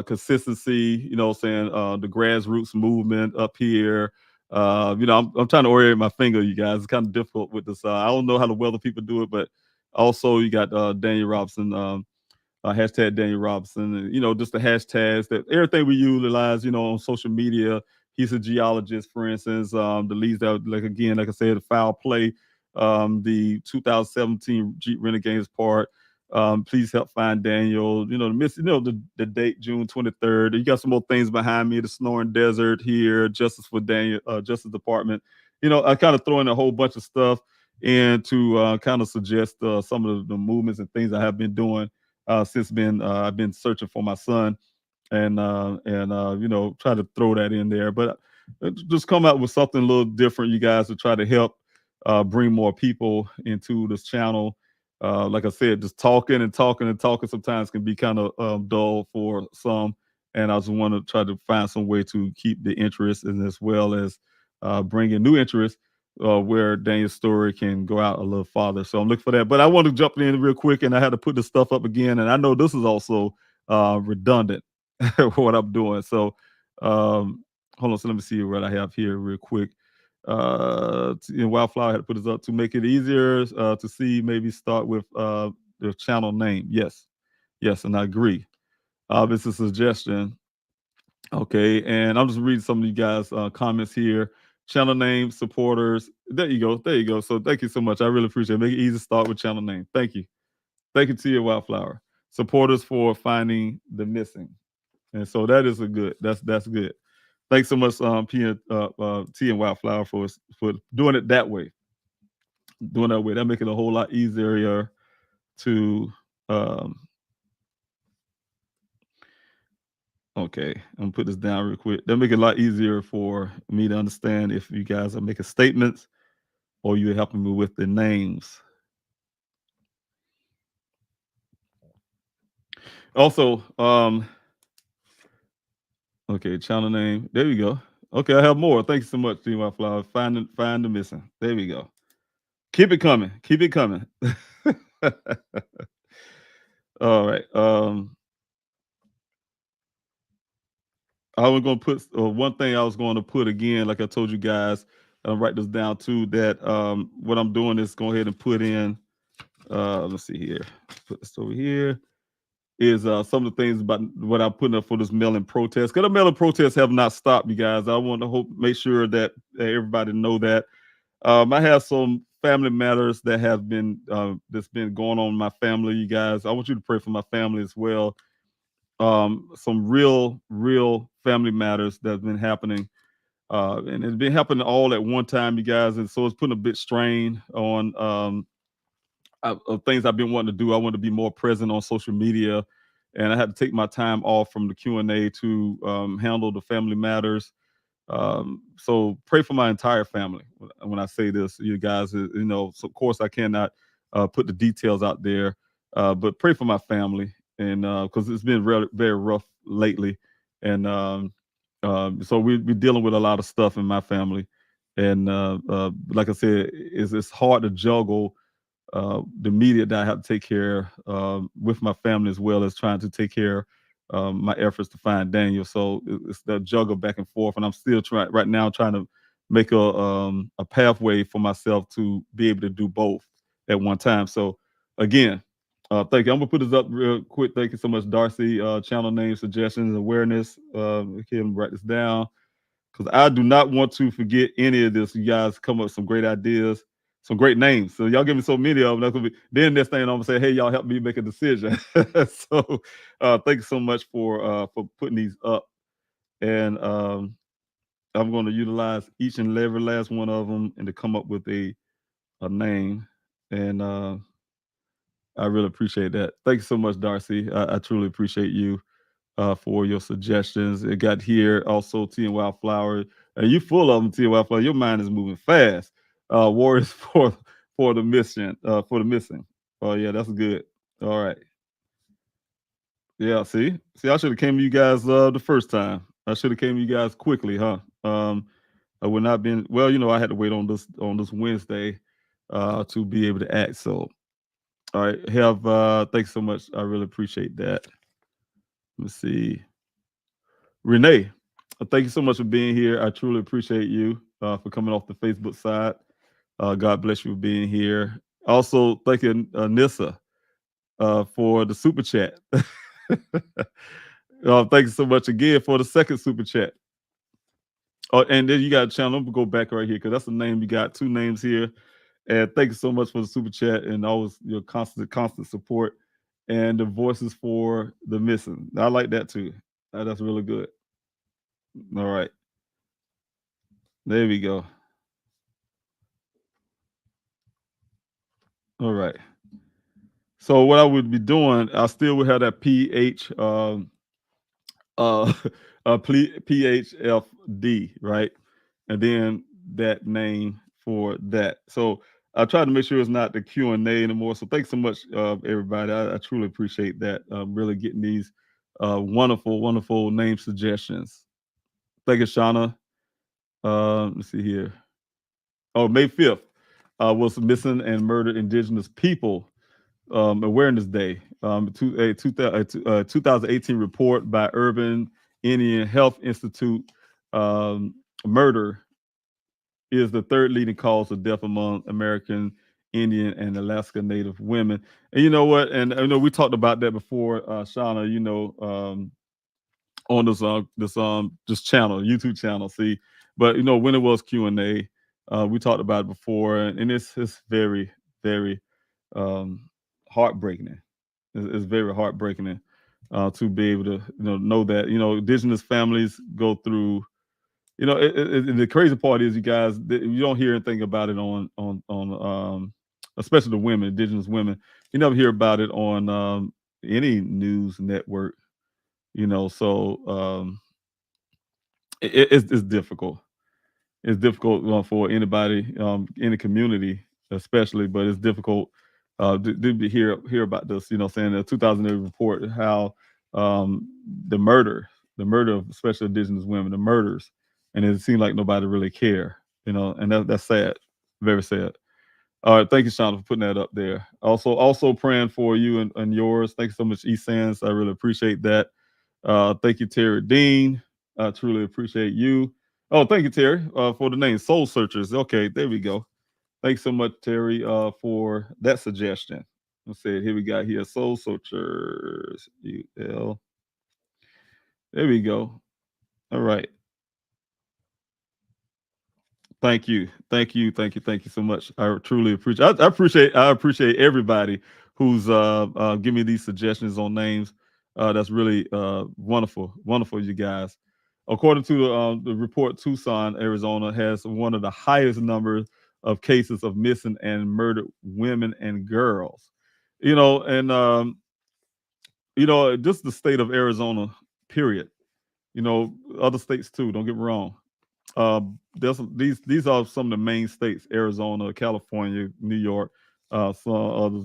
consistency. You know, saying the grassroots movement up here. You know, I'm trying to orient my finger, you guys. It's kind of difficult with this. I don't know how the weather people do it, but also you got Daniel Robinson. Hashtag Daniel Robinson, and you know, just the hashtags that everything we utilize, you know, on social media. He's a geologist, for instance. The leads that, like again, like I said, the foul play, the 2017 Jeep Renegades part. Please help find Daniel. You know, the date, June 23rd. You got some more things behind me. The Snoring Desert here, Justice for Daniel, Justice Department. You know, I kind of throw in a whole bunch of stuff and to kind of suggest some of the movements and things I have been doing since I've been searching for my son, and you know, try to throw that in there, but just come out with something a little different, you guys, to try to help bring more people into this channel. Like I said, just talking and talking and talking sometimes can be kind of dull for some, and I just want to try to find some way to keep the interest, and as well as bring in new interest where Daniel's story can go out a little farther. So I'm looking for that. But I want to jump in real quick, and I had to put this stuff up again. And I know this is also redundant for what I'm doing. So hold on. So let me see what I have here real quick. Wildflower had to put this up to make it easier to see. Maybe start with the channel name. Yes, and I agree. It's a suggestion. Okay, and I'm just reading some of you guys' comments here. Channel name, supporters. There you go. So thank you so much. I really appreciate it. Make it easy to start with channel name. Thank you to your Wildflower. Supporters for finding the missing, and so that is that's good. Thanks so much, T and Wildflower for doing it that way. That make it a whole lot easier to. Okay, I'm gonna put this down real quick. That make it a lot easier for me to understand if you guys are making statements or you're helping me with the names. Also, okay, channel name. There we go. Okay, I have more. Thank you so much, Team Flower. Find the missing. There we go. Keep it coming. All right. I was going to put one thing I was going to put again, like I told you guys, write this down too, that what I'm doing is go ahead and put in, let's see here, put this over here, is some of the things about what I'm putting up for this mail-in protest. Because the mail-in protests have not stopped, you guys. I want to make sure that everybody know that. I have some family matters that have been, that's been going on in my family, you guys. I want you to pray for my family as well. Some real family matters that's been happening, and it's been happening all at one time, you guys, and so it's putting a bit strain on things I've been wanting to do. I want to be more present on social media, and I had to take my time off from the Q&A to handle the family matters. So pray for my entire family. When I say this, you guys, so of course I cannot put the details out there, but pray for my family, and because it's been very rough lately, and so we're dealing with a lot of stuff in my family, and like I said, it's hard to juggle the media that I have to take care with my family, as well as trying to take care my efforts to find Daniel. So it's that juggle back and forth, and I'm still trying right now, trying to make a pathway for myself to be able to do both at one time. So again, thank you. I'm gonna put this up real quick. Thank you so much, Darcy. Channel name suggestions, awareness. Okay, I'm gonna write this down because I do not want to forget any of this. You guys come up with some great ideas, some great names. So y'all give me so many of them. That's gonna be then next thing I'm gonna say, hey, y'all help me make a decision. So thank you so much for putting these up. And I'm going to utilize each and every last one of them and to come up with a name. And I really appreciate that. Thank you so much, Darcy. I truly appreciate you for your suggestions. It got here also Tea and Wildflower. And you full of them, Tea and Wildflower. Your mind is moving fast. Warriors for the mission, for the missing. Oh yeah, that's good. All right. Yeah, see, I should have came to you guys the first time. I should have came to you guys quickly, huh? I would not been well. I had to wait on this Wednesday to be able to act. So, all right, thanks so much. I really appreciate that. Let me see. Renee, thank you so much for being here. I truly appreciate you for coming off the Facebook side. God bless you for being here. Also, thank you, Nissa, for the super chat. Thank you so much again for the second super chat. Oh, and then you got a channel. I'm gonna go back right here because that's the name. You got two names here. And thank you so much for the super chat and always your constant support and the voices for the missing. I like that too. That's really good. All right. There we go. All right. So what I would be doing, I still would have that PH PHFD, right? And then that name for that. So I try to make sure it's not the Q&A anymore. So thanks so much, everybody. I truly appreciate that. Really getting these wonderful name suggestions. Thank you, Shauna. Let's see here. Oh, May 5th was Missing and Murdered Indigenous People Awareness Day. 2018 report by Urban Indian Health Institute. Murder is the third leading cause of death among American Indian and Alaska Native women. And you know what? And I know we talked about that before, Shauna. On this channel, YouTube channel. See, but when it was Q&A, we talked about it before, and it's very heartbreaking. It's very heartbreaking to be able to know that indigenous families go through. The crazy part is, you guys, you don't hear anything about it on especially the women, indigenous women. You never hear about it on any news network. So it's difficult. It's difficult for anybody in the community, especially, but it's difficult to hear about this. Saying the 2008 report, how the murder of especially indigenous women, the murders, and it seemed like nobody really care. And that's sad, very sad. All right, thank you, Shauna, for putting that up there. Also praying for you and yours. Thank you so much, Sands. I really appreciate that. Thank you, Terry Dean. I truly appreciate you. Oh, thank you, Terry, for the name Soul Searchers. Okay, there we go. Thanks so much, Terry, for that suggestion. Let's see, here we got here Soul Searchers. UL. There we go. All right. Thank you so much. I truly appreciate. I appreciate everybody who's giving me these suggestions on names. That's really wonderful, you guys. According to the report, Tucson, Arizona has one of the highest numbers of cases of missing and murdered women and girls. And just the state of Arizona, period. Other states too. Don't get me wrong. There's these are some of the main states: Arizona, California, New York, some others,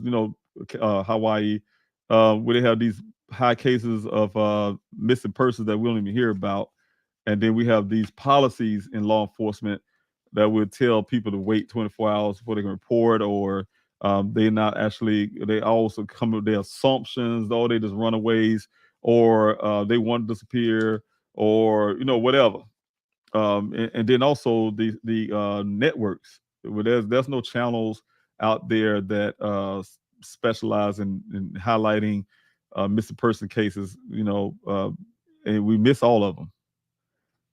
Hawaii, where they have these high cases of missing persons that we don't even hear about. And then we have these policies in law enforcement that would tell people to wait 24 hours before they can report, or they also come with their assumptions, or they just runaways, or they want to disappear, or whatever. And then also the networks. Where there's no channels out there that specialize in highlighting missing person cases. And we miss all of them.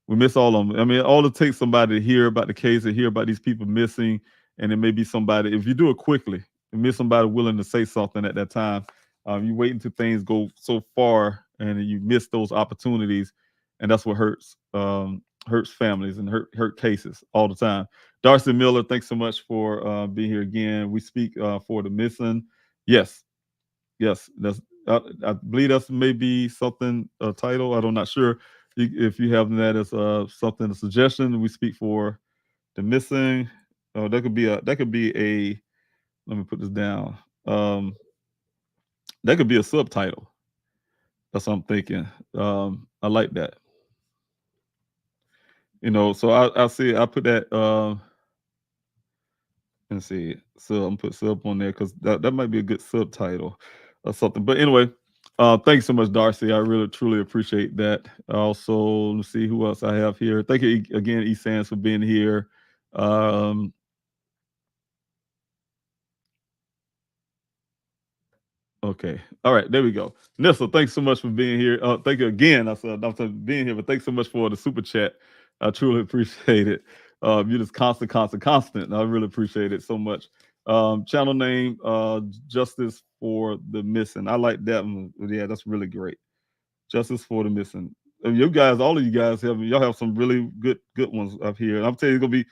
We miss all of them. I mean, all it takes somebody to hear about the case and hear about these people missing, and it may be somebody. If you do it quickly, and miss somebody willing to say something at that time, you wait until things go so far, and you miss those opportunities, and that's what hurts. Hurts families and hurt cases all the time. Darcy Miller, thanks so much for being here again. We speak for the missing. Yes, yes, that's. I believe that's maybe something a title. I'm not sure if you have that as something a suggestion. We speak for the missing. Oh, that could be a. Let me put this down. That could be a subtitle. That's what I'm thinking. I like that. So I see. I put that. Let's see. So I'm gonna put sub on there because that might be a good subtitle or something. But anyway, thanks so much, Darcy. I really truly appreciate that. Also, let's see who else I have here. Thank you again, E Sands, for being here. Okay. All right. There we go. Nessa, thanks so much for being here. Thank you again. I said I'm being here, but thanks so much for the super chat. I truly appreciate it. You're just constant. I really appreciate it so much. Channel name, Justice for the Missing. I like that one. Yeah, that's really great. Justice for the Missing. You guys, all of you guys y'all have some really good ones up here. And I'm telling you, it's gonna be.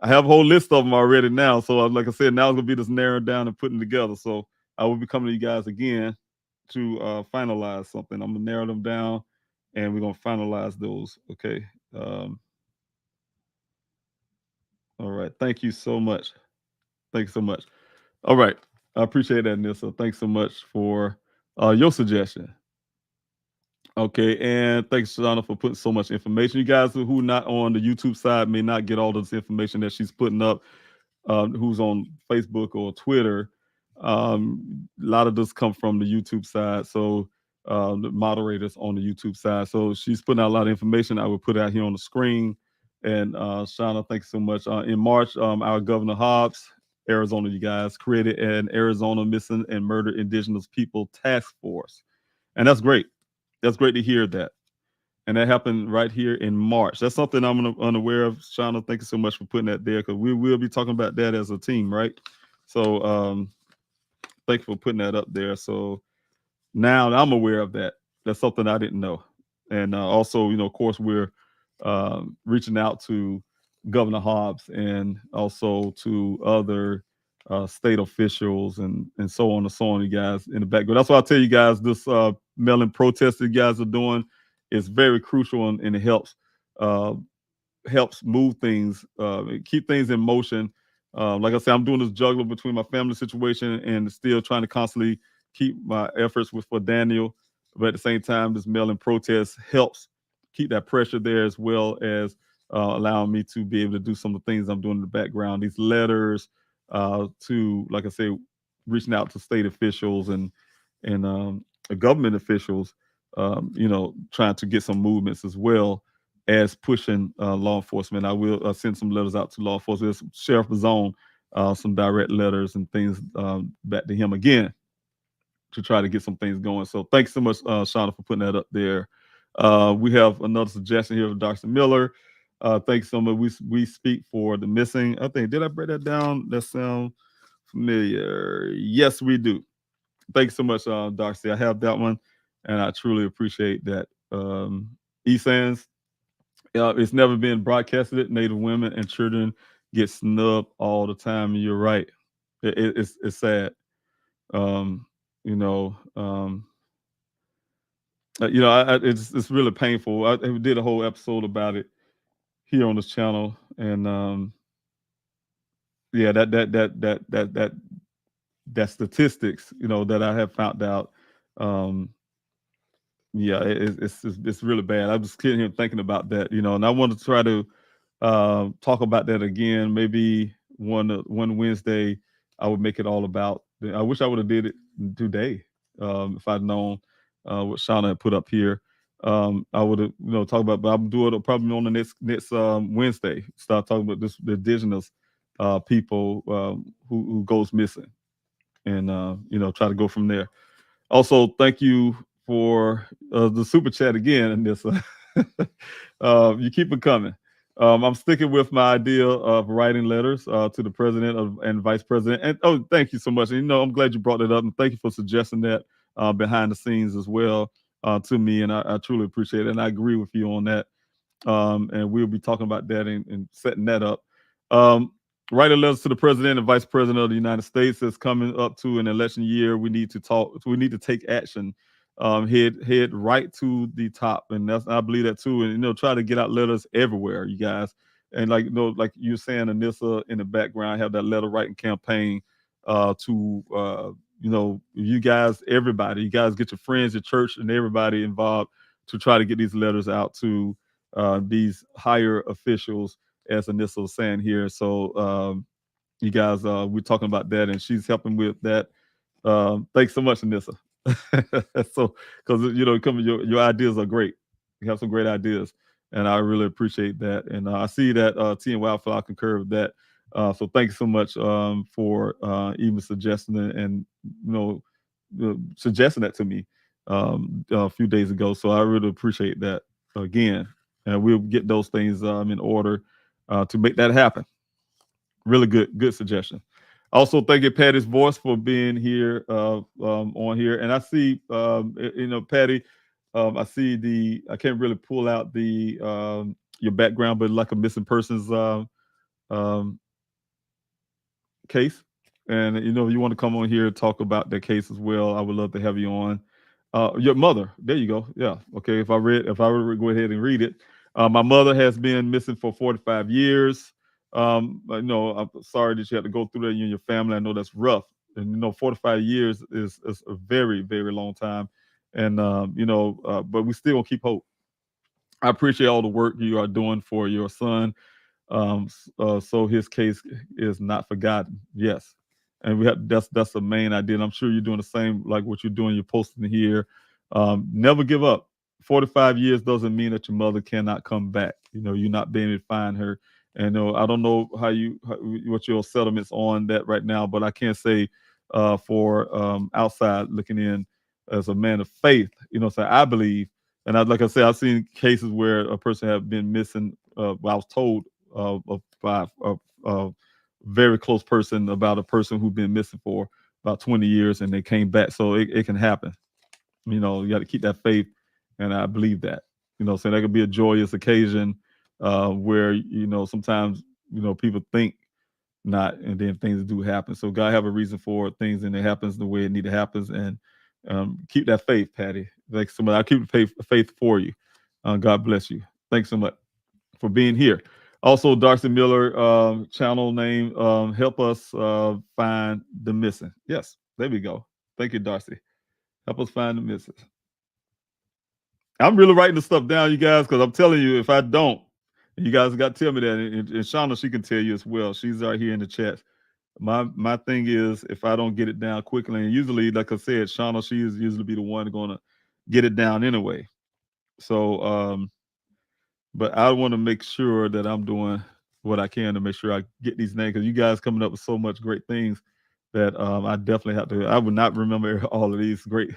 I have a whole list of them already now. So like I said, now it's gonna be just narrowing down and putting together. So I will be coming to you guys again to finalize something. I'm gonna narrow them down, and we're gonna finalize those. Okay. All right. Thank you so much. Thanks so much. All right. I appreciate that, Nissa. Thanks so much for your suggestion. Okay, and thanks, Shauna, for putting so much information. You guys who not on the YouTube side may not get all this information that she's putting up. Who's on Facebook or Twitter? A lot of this come from the YouTube side. So the moderators on the YouTube side. So she's putting out a lot of information. I will put out here on the screen. And Shauna, thanks so much. In March, our Governor Hobbs, Arizona, you guys, created an Arizona Missing and Murdered Indigenous People Task Force, and that's great. That's great to hear that. And that happened right here in March. That's something I'm unaware of. Shauna, thank you so much for putting that there, because we will be talking about that as a team, right? So thank you for putting that up there. So now I'm aware of that. That's something I didn't know. And also, of course, we're reaching out to Governor Hobbs and also to other state officials and so on and so on, you guys, in the background. That's why I tell you guys, this mail-in protest that you guys are doing is very crucial, and it helps move things, keep things in motion. Like I said, I'm doing this juggling between my family situation and still trying to constantly keep my efforts for Daniel. But at the same time, this mail-in protest helps keep that pressure there, as well as allowing me to be able to do some of the things I'm doing in the background. These letters to, like I say, reaching out to state officials and government officials, trying to get some movements, as well as pushing law enforcement. I will send some letters out to law enforcement. Sheriff Bazone, some direct letters and things back to him again to try to get some things going. So thanks so much, Shauna, for putting that up there. We have another suggestion here of Dr. Miller. Thanks so much. We speak for the missing. I think, did I break that down? That sound familiar? Yes, we do. Thanks so much, Darcy. I have that one, and I truly appreciate that. ESANS, it's never been broadcasted. Native women and children get snubbed all the time. And you're right. It's sad. It's really painful. I did a whole episode about it here on this channel, and yeah, that statistics, that I have found out. Um, yeah, it's really bad. I'm just sitting here thinking about that, and I want to try to talk about that again. Maybe one Wednesday, I would make it all about. I wish I would have did it today, if I'd known what Shauna had put up here. I would have, talked about. But I'm doing it probably on the next Wednesday. Start talking about the indigenous people who goes missing, and try to go from there. Also, thank you for the super chat again, Anissa. You keep it coming. I'm sticking with my idea of writing letters to the president and vice president. And thank you so much. And, I'm glad you brought that up, and thank you for suggesting that behind the scenes as well to me. And I truly appreciate it. And I agree with you on that. And we'll be talking about that and setting that up. Writing letters to the president and vice president of the United States is coming up to an election year. We need to talk. We need to take action. Head right to the top, and I believe that too. And try to get out letters everywhere, you guys. And like you're saying, Anissa in the background, have that letter writing campaign to you guys, everybody. You guys get your friends, your church, and everybody involved to try to get these letters out to these higher officials, as Anissa was saying here. So you guys, we're talking about that, and she's helping with that. Thanks so much, Anissa. So, because your ideas are great. You have some great ideas, and I really appreciate that. And I see that T and Wildflower concur with that. So thank you so much for even suggesting it and suggesting that to me a few days ago. So I really appreciate that again, and we'll get those things in order to make that happen. Really good suggestion. Also, thank you, Patty's Voice, for being here on here. And I see, Patty, I see I can't really pull out your background, but like a missing persons um, case. And you want to come on here and talk about that case as well, I would love to have you on. Your mother, there you go. Yeah, okay. If I were to go ahead and read it, my mother has been missing for 45 years. I'm sorry that you had to go through that, you and your family. I know that's rough, and 45 years is a very, very long time. And but we still gonna keep hope. I appreciate all the work you are doing for your son, so his case is not forgotten. Yes, and that's the main idea. And I'm sure you're doing the same, like what you're doing. You're posting here. Never give up. 45 years doesn't mean that your mother cannot come back. You're not being able to find her. And I don't know what your settlements on that right now, but I can't say for outside looking in as a man of faith. So I believe, and like I said, I've seen cases where a person have been missing. I was told by a very close person about a person who'd been missing for about 20 years, and they came back. So it can happen. You got to keep that faith, and I believe that. So that could be a joyous occasion where sometimes people think not, and then things do happen. So God have a reason for things, and it happens the way it need to happen. And keep that faith, Patty. Thanks so much. I keep the faith for you. God bless you. Thanks so much for being here. Also, Darcy Miller, channel name, help us find the missing. Yes, there we go. Thank you, Darcy. Help us find the missing. I'm really writing the stuff down, you guys, because I'm telling you, if I don't, you guys got to tell me that. And Shauna, she can tell you as well. She's right here in the chat. My thing is, if I don't get it down quickly, and usually, like I said, Shauna, she is usually be the one going to get it down anyway. So, but I want to make sure that I'm doing what I can to make sure I get these names, because you guys coming up with so much great things that I definitely have to. I would not remember all of these great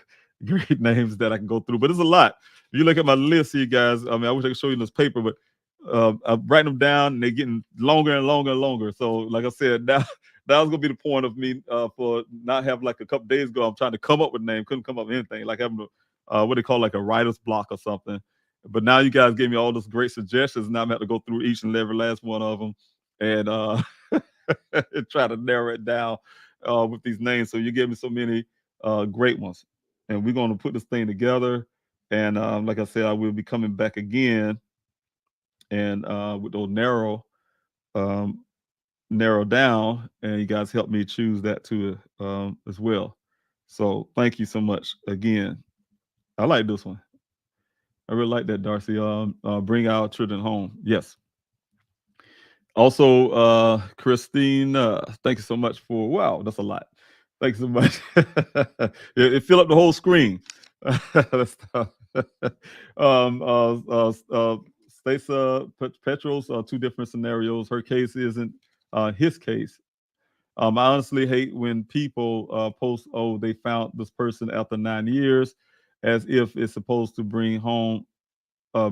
names that I can go through, but it's a lot. If you look at my list here, guys, I mean, I wish I could show you this paper, but I'm writing them down, and they're getting longer and longer and longer. So, like I said, now that was gonna be the point of me for not having, like a couple days ago, I'm trying to come up with a name, couldn't come up with anything, like having what they call like a writer's block or something. But now you guys gave me all those great suggestions. Now I'm going to have to go through each and every last one of them and try to narrow it down with these names. So you gave me so many great ones. And we're going to put this thing together. And like I said, I will be coming back again and with those narrow down, and you guys helped me choose that too as well. So thank you so much again. I like this one. I really like that, Darcy. Bring our children home. Yes. Also, Christine, thank you so much for, wow, that's a lot. Thanks so much. It filled up the whole screen. That's tough. Stacey Petros, two different scenarios. Her case isn't his case. I honestly hate when people post, oh, they found this person after 9 years, as if it's supposed to bring home to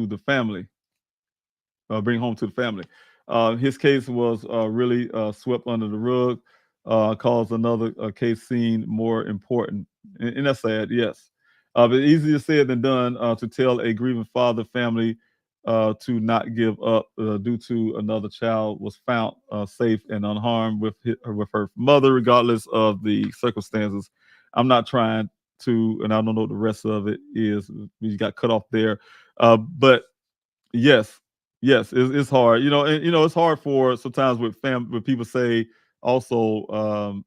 the family. Bring home to the family. His case was really swept under the rug, caused another case seem more important, and that's sad. Yes, but easier said than done to tell a grieving father family to not give up due to another child was found safe and unharmed with her mother, regardless of the circumstances. I'm not trying to, and I don't know what the rest of it is. We got cut off there, but yes, yes, it's hard. And it's hard for sometimes when people say also,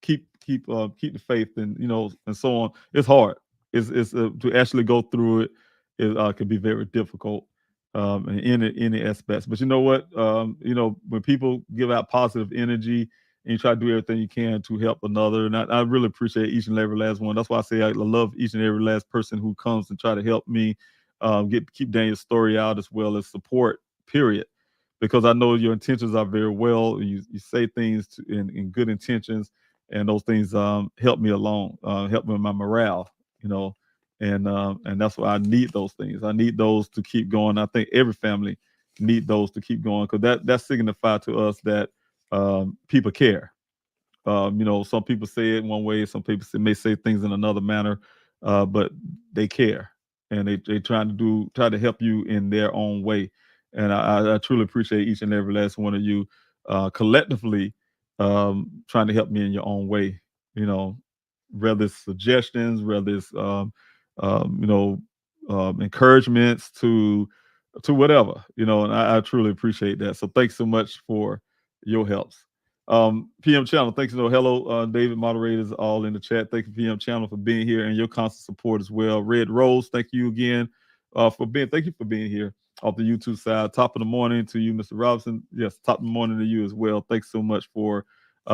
keep the faith, and and so on. It's hard. It's to actually go through it. It can be very difficult in any aspects. But you know what? When people give out positive energy and you try to do everything you can to help another, and I really appreciate each and every last one. That's why I say I love each and every last person who comes and try to help me keep Daniel's story out, as well as support. Period. Because I know your intentions are very well. You say things in good intentions, and those things help me along, help me with my morale. You know, and that's why I need those things. I need those to keep going. I think every family need those to keep going, because that signifies to us that people care. Some people say it one way, some people may say things in another manner, but they care, and they try to help you in their own way. And I truly appreciate each and every last one of you collectively trying to help me in your own way. You know, whether it's suggestions, whether it's encouragements to whatever. And I truly appreciate that. So thanks so much for your helps. PM Channel, thanks. Hello, David, moderators, all in the chat. Thank you, PM Channel, for being here and your constant support as well. Red Rose, thank you again thank you for being here off the YouTube side. Top of the morning to you, Mr. Robinson. Yes, top of the morning to you as well. Thanks so much for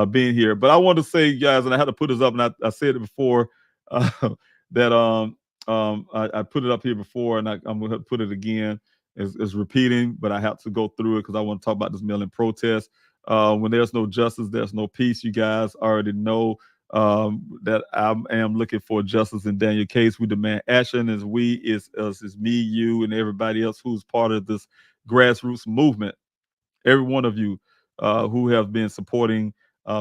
being here. But I want to say, guys, and I had to put this up, and I said it before that I put it up here before, and I'm going to put it again. It's repeating, but I have to go through it because I want to talk about this mail-in protest. When there's no justice, there's no peace. You guys already know that I am looking for justice in Daniel's case. We demand action, as we is us, is me, you, and everybody else who's part of this grassroots movement. Every one of you who have been supporting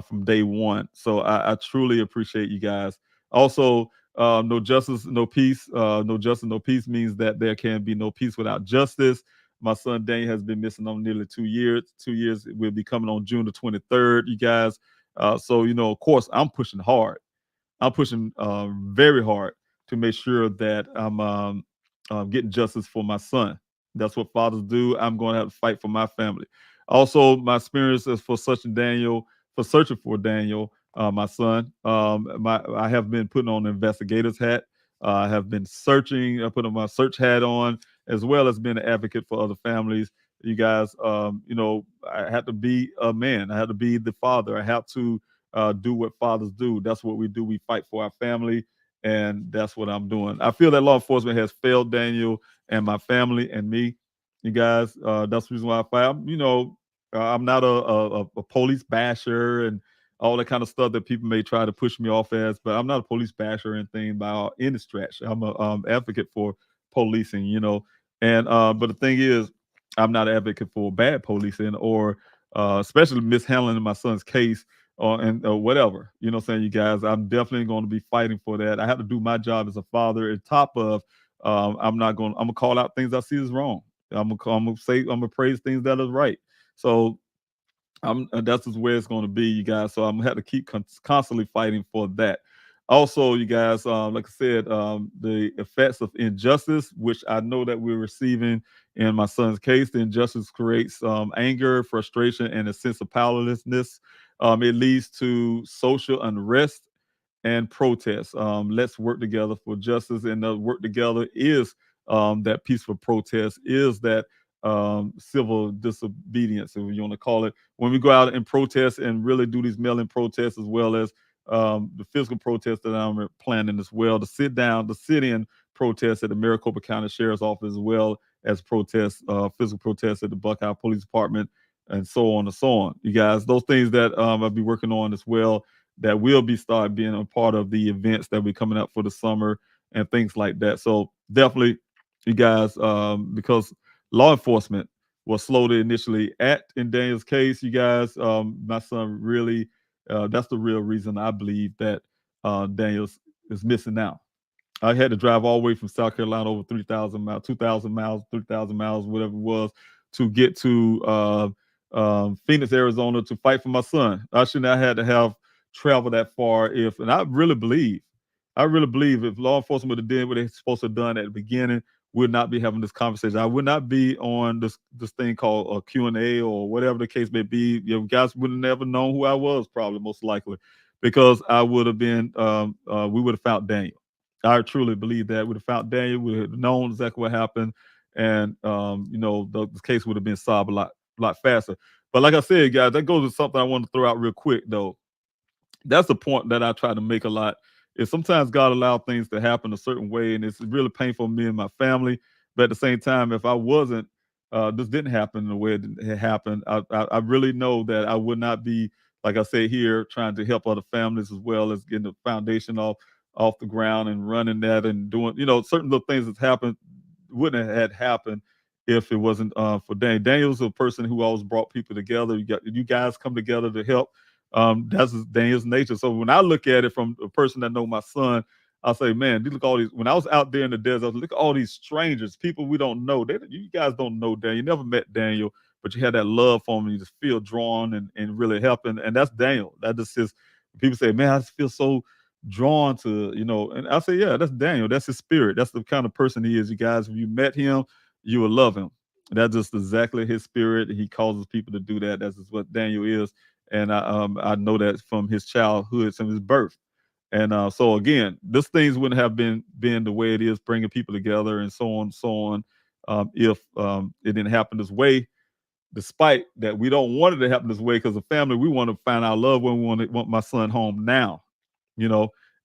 from day one. So I truly appreciate you guys. Also, no justice, no peace. No justice, no peace means that there can be no peace without justice. My son Daniel has been missing on nearly 2 years. 2 years will be coming on June the 23rd, you guys. So, of course, I'm pushing hard. I'm pushing very hard to make sure that I'm getting justice for my son. That's what fathers do. I'm going to have to fight for my family. Also, my experience is for searching for Daniel, my son. I have been putting on the investigator's hat. I have been searching. I put on my search hat on, as well as being an advocate for other families. You guys, I had to be a man. I had to be the father. I have to do what fathers do. That's what we do. We fight for our family, and that's what I'm doing. I feel that law enforcement has failed Daniel and my family and me. You guys, that's the reason why I fight. I'm not a police basher and all that kind of stuff that people may try to push me off as, but I'm not a police basher or anything by any stretch. I'm a advocate for policing, and but the thing is, I'm not an advocate for bad policing or especially mishandling my son's case and whatever. You know what I'm saying, you guys? I'm definitely going to be fighting for that. I have to do my job as a father. On top of, I'm gonna call out things I see as wrong. I'm gonna praise things that are right. So that's just where it's going to be, you guys. So I'm gonna have to keep constantly fighting for that. Also, you guys, like I said, the effects of injustice, which I know that we're receiving in my son's case. The injustice creates anger, frustration, and a sense of powerlessness. It leads to social unrest and protest. Let's work together for justice, and the work together is that peaceful protest, is that civil disobedience, if you want to call it. When we go out and protest and really do these mail-in protests, as well as the physical protests that I'm planning as well, to sit-in protests at the Maricopa County Sheriff's Office, as well as protests, physical protests at the Buckeye Police Department, and so on and so on. You guys, those things that I'll be working on as well, that will be start being a part of the events that will be coming up for the summer and things like that. So definitely, you guys, because law enforcement was slow to initially act in Daniel's case, you guys, my son really, that's the real reason I believe that Daniel's is missing out. I had to drive all the way from South Carolina over 3,000 miles, 2,000 miles, 3,000 miles, whatever it was, to get to Phoenix, Arizona, to fight for my son. I shouldn't have had to have traveled that far and I really believe if law enforcement would have done what they're supposed to have done at the beginning, we'd not be having this conversation. I would not be on this thing called a Q&A or whatever the case may be. You guys would have never known who I was, probably, most likely, because I would have been, we would have found Daniel. I truly believe that. We'd have found Daniel, we would have known exactly what happened, and the case would have been solved a lot faster. But like I said, guys, that goes to something I want to throw out real quick, though. That's the point that I try to make a lot, is sometimes God allowed things to happen a certain way, and it's really painful for me and my family. But at the same time, if I wasn't, this didn't happen the way it happened, I really know that I would not be, like I say here, trying to help other families, as well as getting the foundation off the ground and running that and doing, certain little things that happened wouldn't have had happened if it wasn't for Daniel. Daniel's a person who always brought people together. You guys come together to help. That's Daniel's nature. So when I look at it from a person that know my son, I say, man, look at all these. When I was out there in the desert, look at all these strangers, people we don't know. You guys don't know Daniel. You never met Daniel, but you had that love for him. And you just feel drawn and really helping. And that's Daniel. That just is. People say, man, I just feel so drawn to, and I say, yeah, that's Daniel. That's his spirit. That's the kind of person he is. You guys, if you met him, you will love him. That's just exactly his spirit. He causes people to do that. That's just what Daniel is. And I know that from his childhood, from his birth. And so again, this things wouldn't have been the way it is, bringing people together and so on, if it didn't happen this way. Despite that, we don't want it to happen this way, because the family, we want to find our love when we want my son home now, and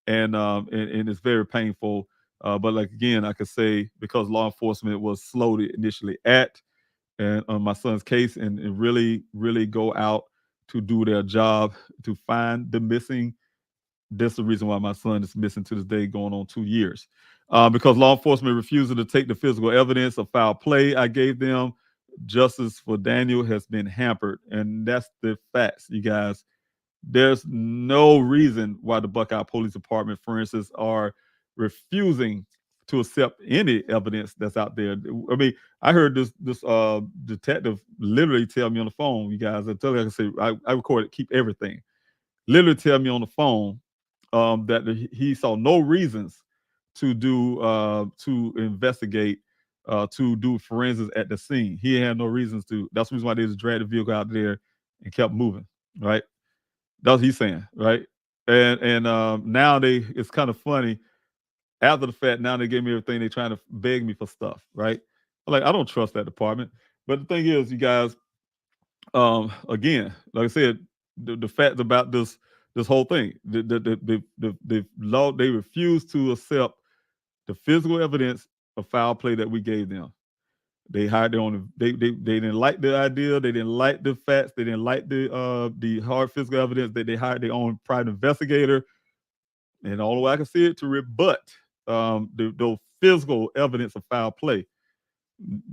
it's very painful. But like again, I could say, because law enforcement was slow to initially act and on my son's case, and really, really go out to do their job to find the missing. That's the reason why my son is missing to this day, going on 2 years. Because law enforcement refusing to take the physical evidence of foul play I gave them, justice for Daniel has been hampered. And that's the facts, you guys. There's no reason why the Buckeye Police Department, for instance, are refusing to accept any evidence that's out there. I mean, I heard this detective literally tell me on the phone, you guys, I say, I recorded, keep everything. Literally tell me on the phone that he saw no reasons to to investigate, to do forensics at the scene. He had no reasons to. That's the reason why they just dragged the vehicle out there and kept moving. Right. That's what he's saying. Right. And now it's kind of funny. After the fact, now they gave me everything. They're trying to beg me for stuff. Right. Like, I don't trust that department. But the thing is, you guys, again, like I said, the fact about this whole thing, the law, they refuse to accept the physical evidence of foul play that we gave them. They hired their own. They didn't like the idea. They didn't like the facts. They didn't like the hard physical evidence. That they hired their own private investigator, and all the way I can see it, to rebut the physical evidence of foul play.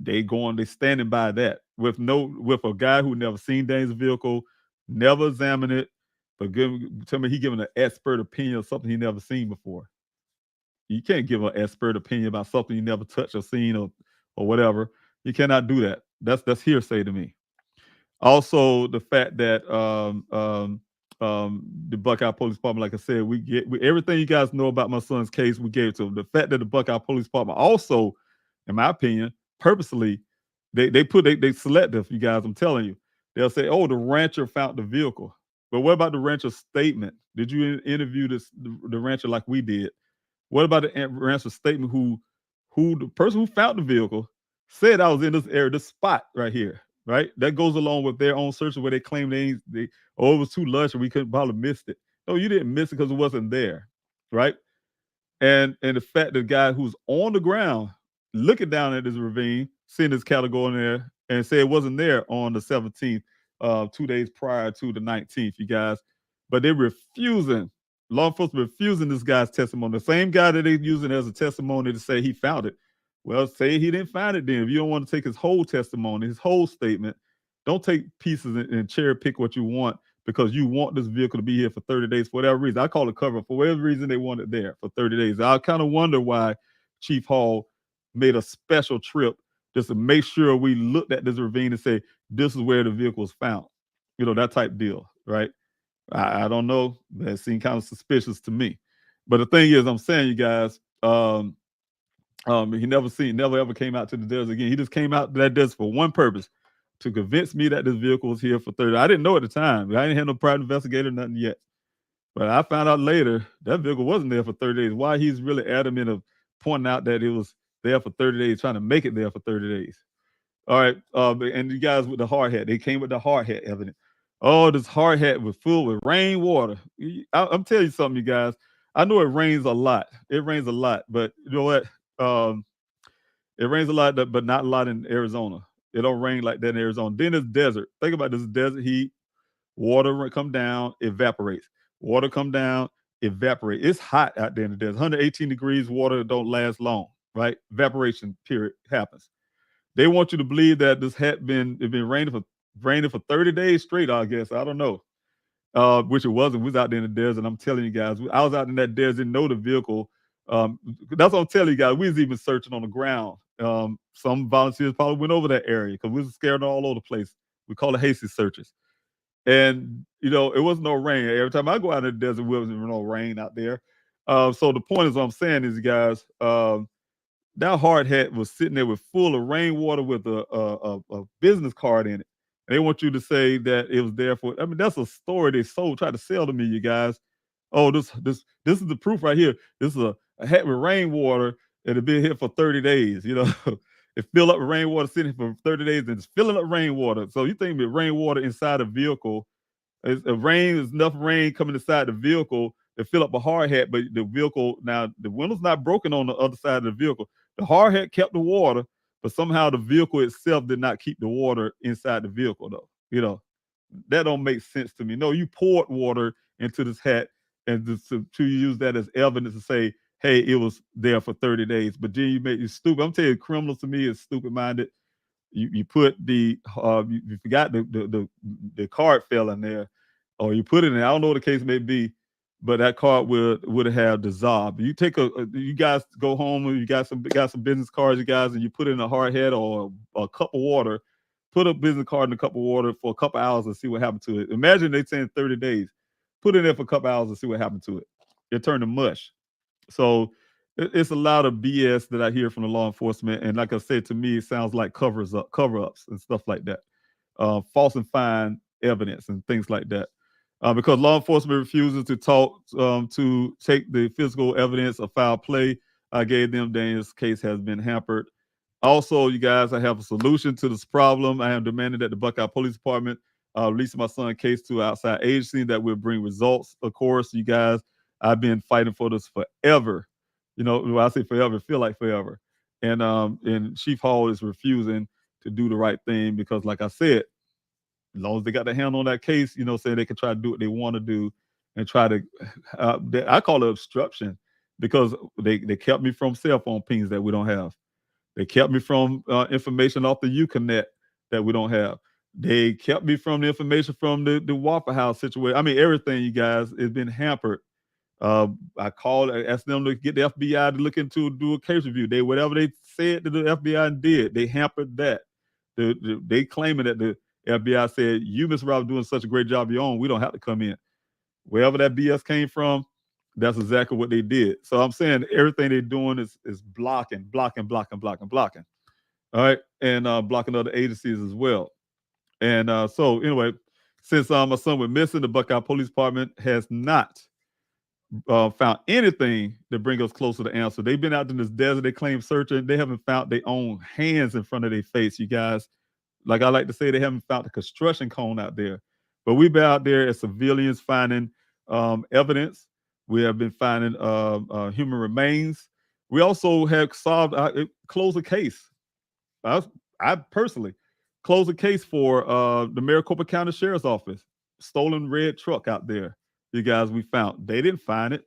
They standing by that with a guy who never seen Dane's vehicle, never examined it, but tell me he giving an expert opinion of something he never seen before. You can't give an expert opinion about something you never touched or seen or whatever. You cannot do that. That's hearsay to me. Also, the fact that the Buckeye Police Department, like I said, everything you guys know about my son's case, we gave to them. The fact that the Buckeye Police Department also, in my opinion, purposely, they selective, you guys, I'm telling you. They'll say, oh, the rancher found the vehicle. But what about the rancher's statement? Did you interview the rancher like we did? What about the rancher's statement who the person who found the vehicle said I was in this area, this spot right here, right? That goes along with their own search where they claim it was too lush and we couldn't probably missed it. No, you didn't miss it because it wasn't there, right? And the fact the guy who's on the ground looking down at this ravine, seeing this cattle go in there, and say it wasn't there on the 17th, 2 days prior to the 19th, you guys. But they're refusing, law enforcement refusing this guy's testimony. The same guy that they're using as a testimony to say he found it. Well, say he didn't find it then. If you don't want to take his whole testimony, his whole statement, don't take pieces and cherry pick what you want because you want this vehicle to be here for 30 days for whatever reason. I call it cover for whatever reason they want it there for 30 days. I kind of wonder why Chief Hall made a special trip just to make sure we looked at this ravine and say, this is where the vehicle was found. You know, that type deal, right? I don't know. That seemed kind of suspicious to me. But the thing is, I'm saying, you guys, he never ever came out to the desert again. He just came out to that desert for one purpose, to convince me that this vehicle was here for 30. I didn't know at the time. I didn't have no private investigator, nothing yet. But I found out later that vehicle wasn't there for 30 days. Why he's really adamant of pointing out that it was there for 30 days, trying to make it there for 30 days. All right. And you guys with the hard hat, they came with the hard hat evidence. Oh, this hard hat was full with rainwater. I'm telling you something, you guys. I know it rains a lot. It rains a lot, but you know what? It rains a lot, but not a lot in Arizona. It don't rain like that in Arizona. Then it's desert. Think about this desert heat. Water come down, evaporates. Water come down, evaporate. It's hot out there in the desert. 118 degrees, water don't last long, right? Evaporation period happens. They want you to believe that this had been raining for 30 days straight, I guess. I don't know. Which it wasn't. We was out there in the desert. I'm telling you guys, I was out in that desert, didn't know the vehicle. That's what I'm telling you guys. We was even searching on the ground. Some volunteers probably went over that area because we was scared all over the place. We call it hasty searches. And, you know, it wasn't no rain. Every time I go out in the desert, there wasn't no rain out there. So the point is what I'm saying is, guys, that hard hat was sitting there with full of rainwater with a business card in it. And they want you to say that it was there for, I mean, that's a story they tried to sell to me, you guys. Oh, this is the proof right here. This is a hat with rainwater and it been here for 30 days, you know. It filled up with rainwater sitting for 30 days and it's filling up rainwater. So you think with rainwater inside a vehicle, there's enough rain coming inside the vehicle to fill up a hard hat, but the vehicle, now the window's not broken on the other side of the vehicle. The hard hat kept the water, but somehow the vehicle itself did not keep the water inside the vehicle, though. You know, that don't make sense to me. No, you poured water into this hat and to use that as evidence to say, hey, it was there for 30 days. But then you make you stupid. I'm telling you, criminals to me is stupid-minded. You put you forgot the card fell in there, or you put it in. I don't know what the case may be, but that card would have dissolved. You take you guys go home and you got some business cards, you guys, and you put it in a hard hat or a cup of water. Put a business card in a cup of water for a couple hours and see what happened to it. Imagine they saying 30 days. Put it in there for a couple hours and see what happened to it. It turned to mush. So it's a lot of BS that I hear from the law enforcement. And like I said, to me, it sounds like cover-ups and stuff like that. Falsifying evidence and things like that. Because law enforcement refuses to to take the physical evidence of foul play I gave them, Daniel's case has been hampered. Also, you guys, I have a solution to this problem. I am demanding that the Buckeye Police Department release my son's case to outside agency that will bring results. Of course, you guys, I've been fighting for this forever. You know, when I say forever, it feel like forever. And Chief Hall is refusing to do the right thing because, like I said, as long as they got their hand on that case, you know, say they can try to do what they want to do and try to, I call it obstruction because they kept me from cell phone pings that we don't have. They kept me from information off the Uconnect that we don't have. They kept me from the information from the Waffle House situation. I mean, everything, you guys, has been hampered. I asked them to get the FBI to look into, do a case review. Whatever they said to the FBI did, they hampered that. They claiming that the FBI said, you, Mr. Robert, doing such a great job of your own, we don't have to come in. Wherever that BS came from, that's exactly what they did. So I'm saying everything they're doing is blocking. All right, and blocking other agencies as well. And so anyway, since my son went missing, the Buckeye Police Department has not found anything to bring us closer to answer. They've been out in this desert, they claim searching. They haven't found their own hands in front of their face, you guys. Like I like to say, they haven't found the construction cone out there. But we've been out there as civilians finding evidence. We have been finding human remains. We also have closed a case. I personally closed a case for the Maricopa County Sheriff's Office. Stolen red truck out there, you guys, we found. They didn't find it.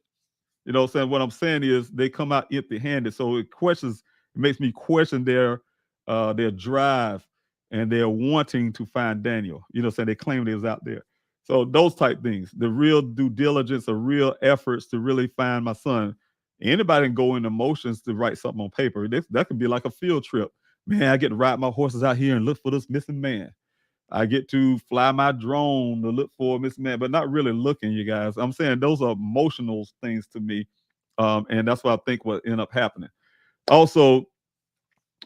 You know what I'm saying? What I'm saying is they come out empty-handed. So it makes me question their drive and their wanting to find Daniel. You know what I'm saying? They claimed he was out there. So those type things, the real due diligence, the real efforts to really find my son. Anybody can go in emotions to write something on paper. That could be like a field trip. Man, I get to ride my horses out here and look for this missing man. I get to fly my drone to look for a missing man, but not really looking, you guys. I'm saying those are emotional things to me. And that's what I think will end up happening. Also,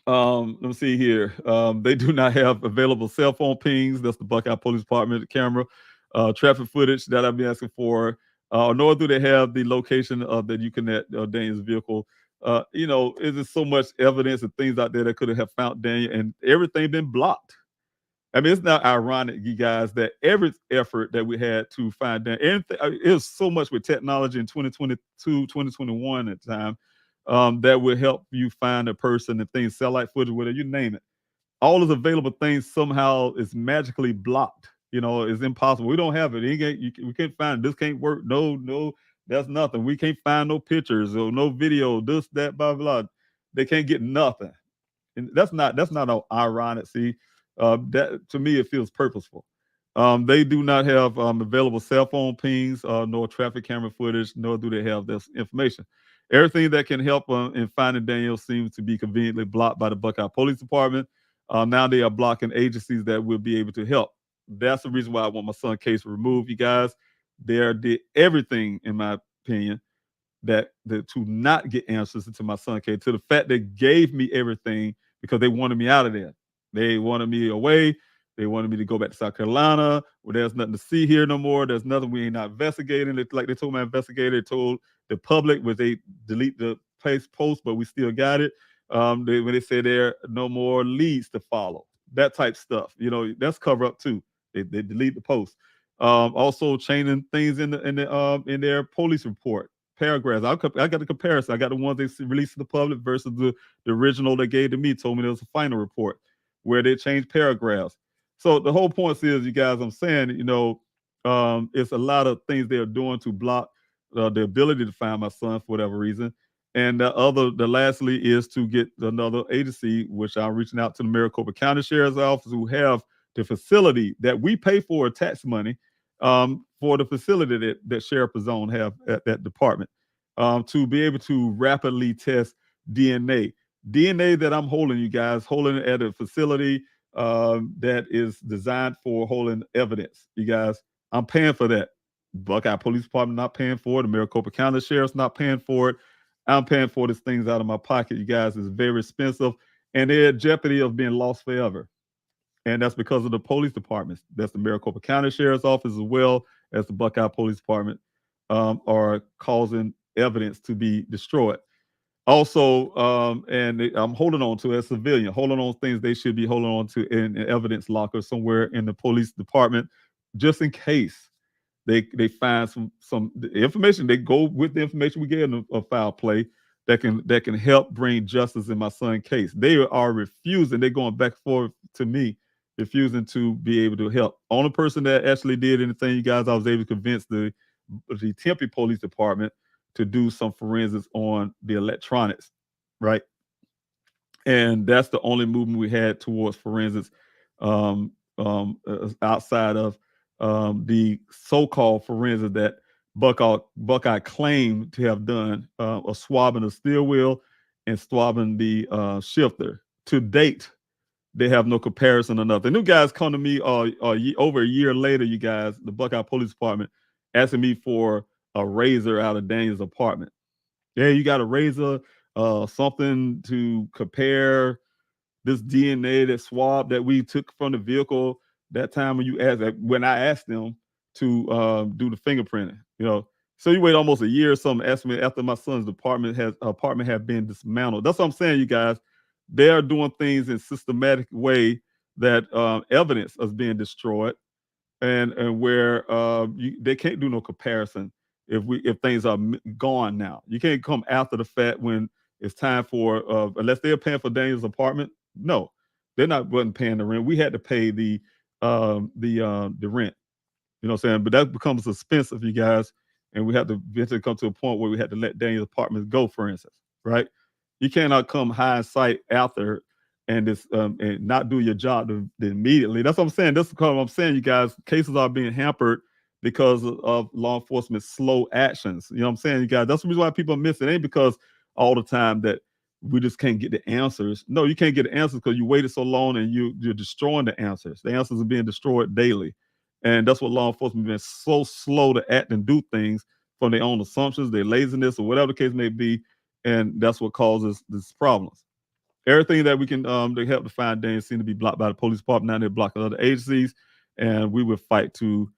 let me see here. They do not have available cell phone pings. That's the Buckeye Police Department camera. Traffic footage that I've been asking for. Nor do they have the location of the Uconnect Daniel's vehicle. You know, is there so much evidence and things out there that could have found Daniel, and everything been blocked. I mean, it's not ironic, you guys, that every effort that we had to find Daniel, it was so much with technology in 2022, 2021 at the time, that would help you find a person and things, satellite footage, whatever, you name it. All those available things somehow is magically blocked. You know, it's impossible. We don't have it. We can't find it. This can't work. No, that's nothing. We can't find no pictures or no video, this, that, blah, blah. They can't get nothing. And that's not ironic. See, that to me, it feels purposeful. They do not have available cell phone pings, nor traffic camera footage, nor do they have this information. Everything that can help in finding Daniel seems to be conveniently blocked by the Buckeye Police Department. Now they are blocking agencies that will be able to help. That's the reason why I want my son's case removed, you guys. They did everything, in my opinion, that to not get answers into my son's case, to the fact they gave me everything because they wanted me out of there. They wanted me away. They wanted me to go back to South Carolina, where there's nothing to see here no more. There's nothing, we ain't not investigating. Like they told my investigator, they told the public, was they delete the post, but we still got it. When they say there are no more leads to follow, that type stuff, you know, that's cover up too. They delete the post. Also changing things in their police report paragraphs. I got the comparison. I got the ones they released to the public versus the original they gave to me. Told me there was a final report where they changed paragraphs. So the whole point is, you guys, I'm saying, you know, it's a lot of things they're doing to block the ability to find my son for whatever reason. And the lastly is to get another agency, which I'm reaching out to the Maricopa County Sheriff's Office, who have the facility that we pay for tax money, for the facility that Sheriff Zone have at that department, to be able to rapidly test DNA. DNA that I'm holding, you guys, holding it at a facility that is designed for holding evidence. You guys, I'm paying for that. Buckeye Police Department not paying for it. The Maricopa County Sheriff's not paying for it. I'm paying for these things out of my pocket, you guys. It's very expensive, and they're at jeopardy of being lost forever. And that's because of the police departments. That's the Maricopa County Sheriff's Office as well as the Buckeye Police Department are causing evidence to be destroyed. Also, I'm holding on to, as a civilian, holding on to things they should be holding on to in an evidence locker somewhere in the police department, just in case they find some information. They go with the information we get in a foul play that can help bring justice in my son's case. They are refusing. They're going back and forth to me, refusing to be able to help. Only person that actually did anything, you guys, I was able to convince the Tempe Police Department to do some forensics on the electronics, right? And that's the only movement we had towards forensics outside of the so-called forensics that Buckeye claimed to have done, a swabbing of steel wheel and swabbing the shifter. To date, they have no comparison or nothing. New guys come to me over a year later, you guys, the Buckeye Police Department, asking me for a razor out of Daniel's apartment. Yeah, you got a razor, something to compare this DNA, that swab that we took from the vehicle that time when I asked them to do the fingerprinting, So you wait almost a year or something, ask me after my son's apartment had been dismantled. That's what I'm saying, you guys. They are doing things in systematic way that evidence is being destroyed, and where they can't do no comparison if things are gone now. You can't come after the fact when it's time for unless they're paying for Daniel's apartment. No, they're not wasn't paying the rent. We had to pay the rent. You know what I'm saying? But that becomes expensive, you guys, and we have to eventually come to a point where we had to let Daniel's apartments go, for instance, right? You cannot come hindsight after and this and not do your job immediately. That's what I'm saying. That's what I'm saying, you guys. Cases are being hampered because of law enforcement's slow actions. You know what I'm saying, you guys? That's the reason why people miss it. It ain't because all the time that we just can't get the answers. No, you can't get the answers because you waited so long and you're destroying the answers. The answers are being destroyed daily. And that's what law enforcement has been so slow to act and do things from their own assumptions, their laziness, or whatever the case may be. And that's what causes these problems. Everything that we can to help to find Daniel seem to be blocked by the police department. Now they're blocking other agencies, and we will fight to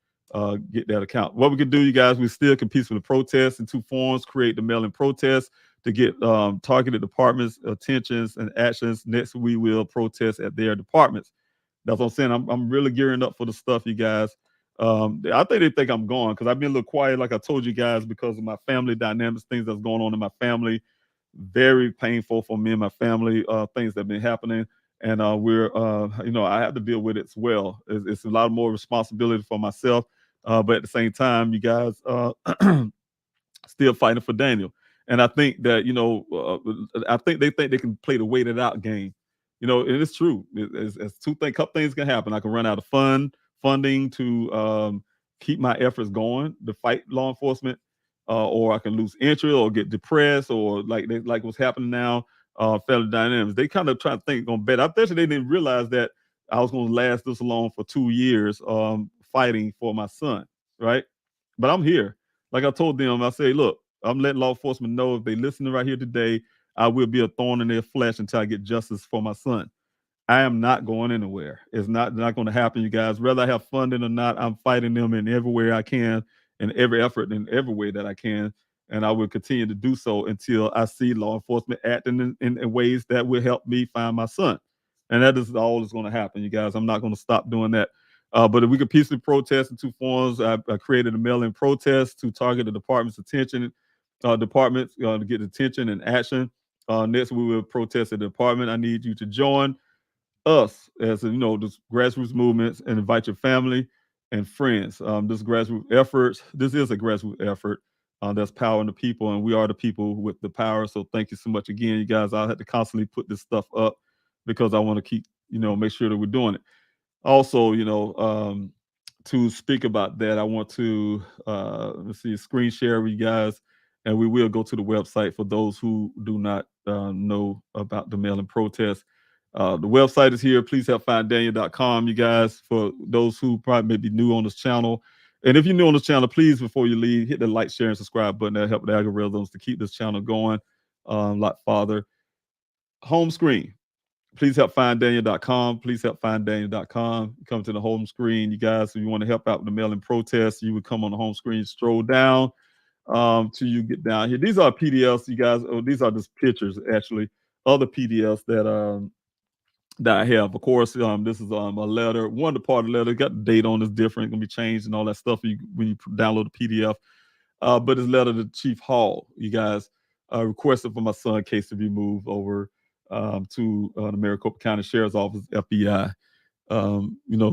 get that account. What we can do, you guys, we still can peacefully protest in two forms, create the mail-in protest to get targeted departments' attentions and actions. Next, we will protest at their departments. That's what I'm saying. I'm really gearing up for the stuff, you guys. I think they think I'm gone because I've been a little quiet, like I told you guys, because of my family dynamics, things that's going on in my family. Very painful for me and my family, things that have been happening. And I have to deal with it as well. It's a lot more responsibility for myself. But at the same time, you guys still fighting for Daniel. And I think that, I think they can play the waited out game. And it's true. It's couple things can happen. I can run out of funding to keep my efforts going to fight law enforcement, or I can lose interest or get depressed, or like what's happening now. Family dynamics. They kind of try to think on better. I bet you they didn't realize that I was going to last this long for 2 years fighting for my son, right? But I'm here. Like I told them, I say, look, I'm letting law enforcement know if they listening right here today, I will be a thorn in their flesh until I get justice for my son. I am not going anywhere. It's not going to happen, you guys. Whether I have funding or not, I'm fighting them in every way I can, in every effort, in every way that I can. And I will continue to do so until I see law enforcement acting in ways that will help me find my son. And that is all that's going to happen, you guys. I'm not going to stop doing that. But if we could peacefully protest in two forms, I created a mail-in protest to target the department's attention, to get attention and action. Next, we will protest at the department. I need you to join us as this grassroots movements and invite your family and friends. This grassroots effort, this is a grassroots effort that's powering the people, and we are the people with the power. So thank you so much again, you guys. I had to constantly put this stuff up because I want to keep, make sure that we're doing it. Also, to speak about that, I want to screen share with you guys, and we will go to the website for those who do not know about the mail-in protest. The website is here. Please help find Daniel.com, you guys, for those who probably may be new on this channel. And if you're new on this channel, please, before you leave, hit the like, share, and subscribe button. That'll help the algorithms to keep this channel going a lot farther. Home screen. Please help find Daniel.com. Please help find Daniel.com. Come to the home screen, you guys. If you want to help out with the mail-in protest, you would come on the home screen, stroll down till you get down here. These are PDFs, you guys. Oh, these are just pictures, actually. Other PDFs that I have. Of course, this is a letter. One of the part of the letter got the date on, is different, gonna be changed and all that stuff when you download the PDF. But it's letter to Chief Hall, you guys, requested for my son case to be moved over to the Maricopa County Sheriff's Office, FBI.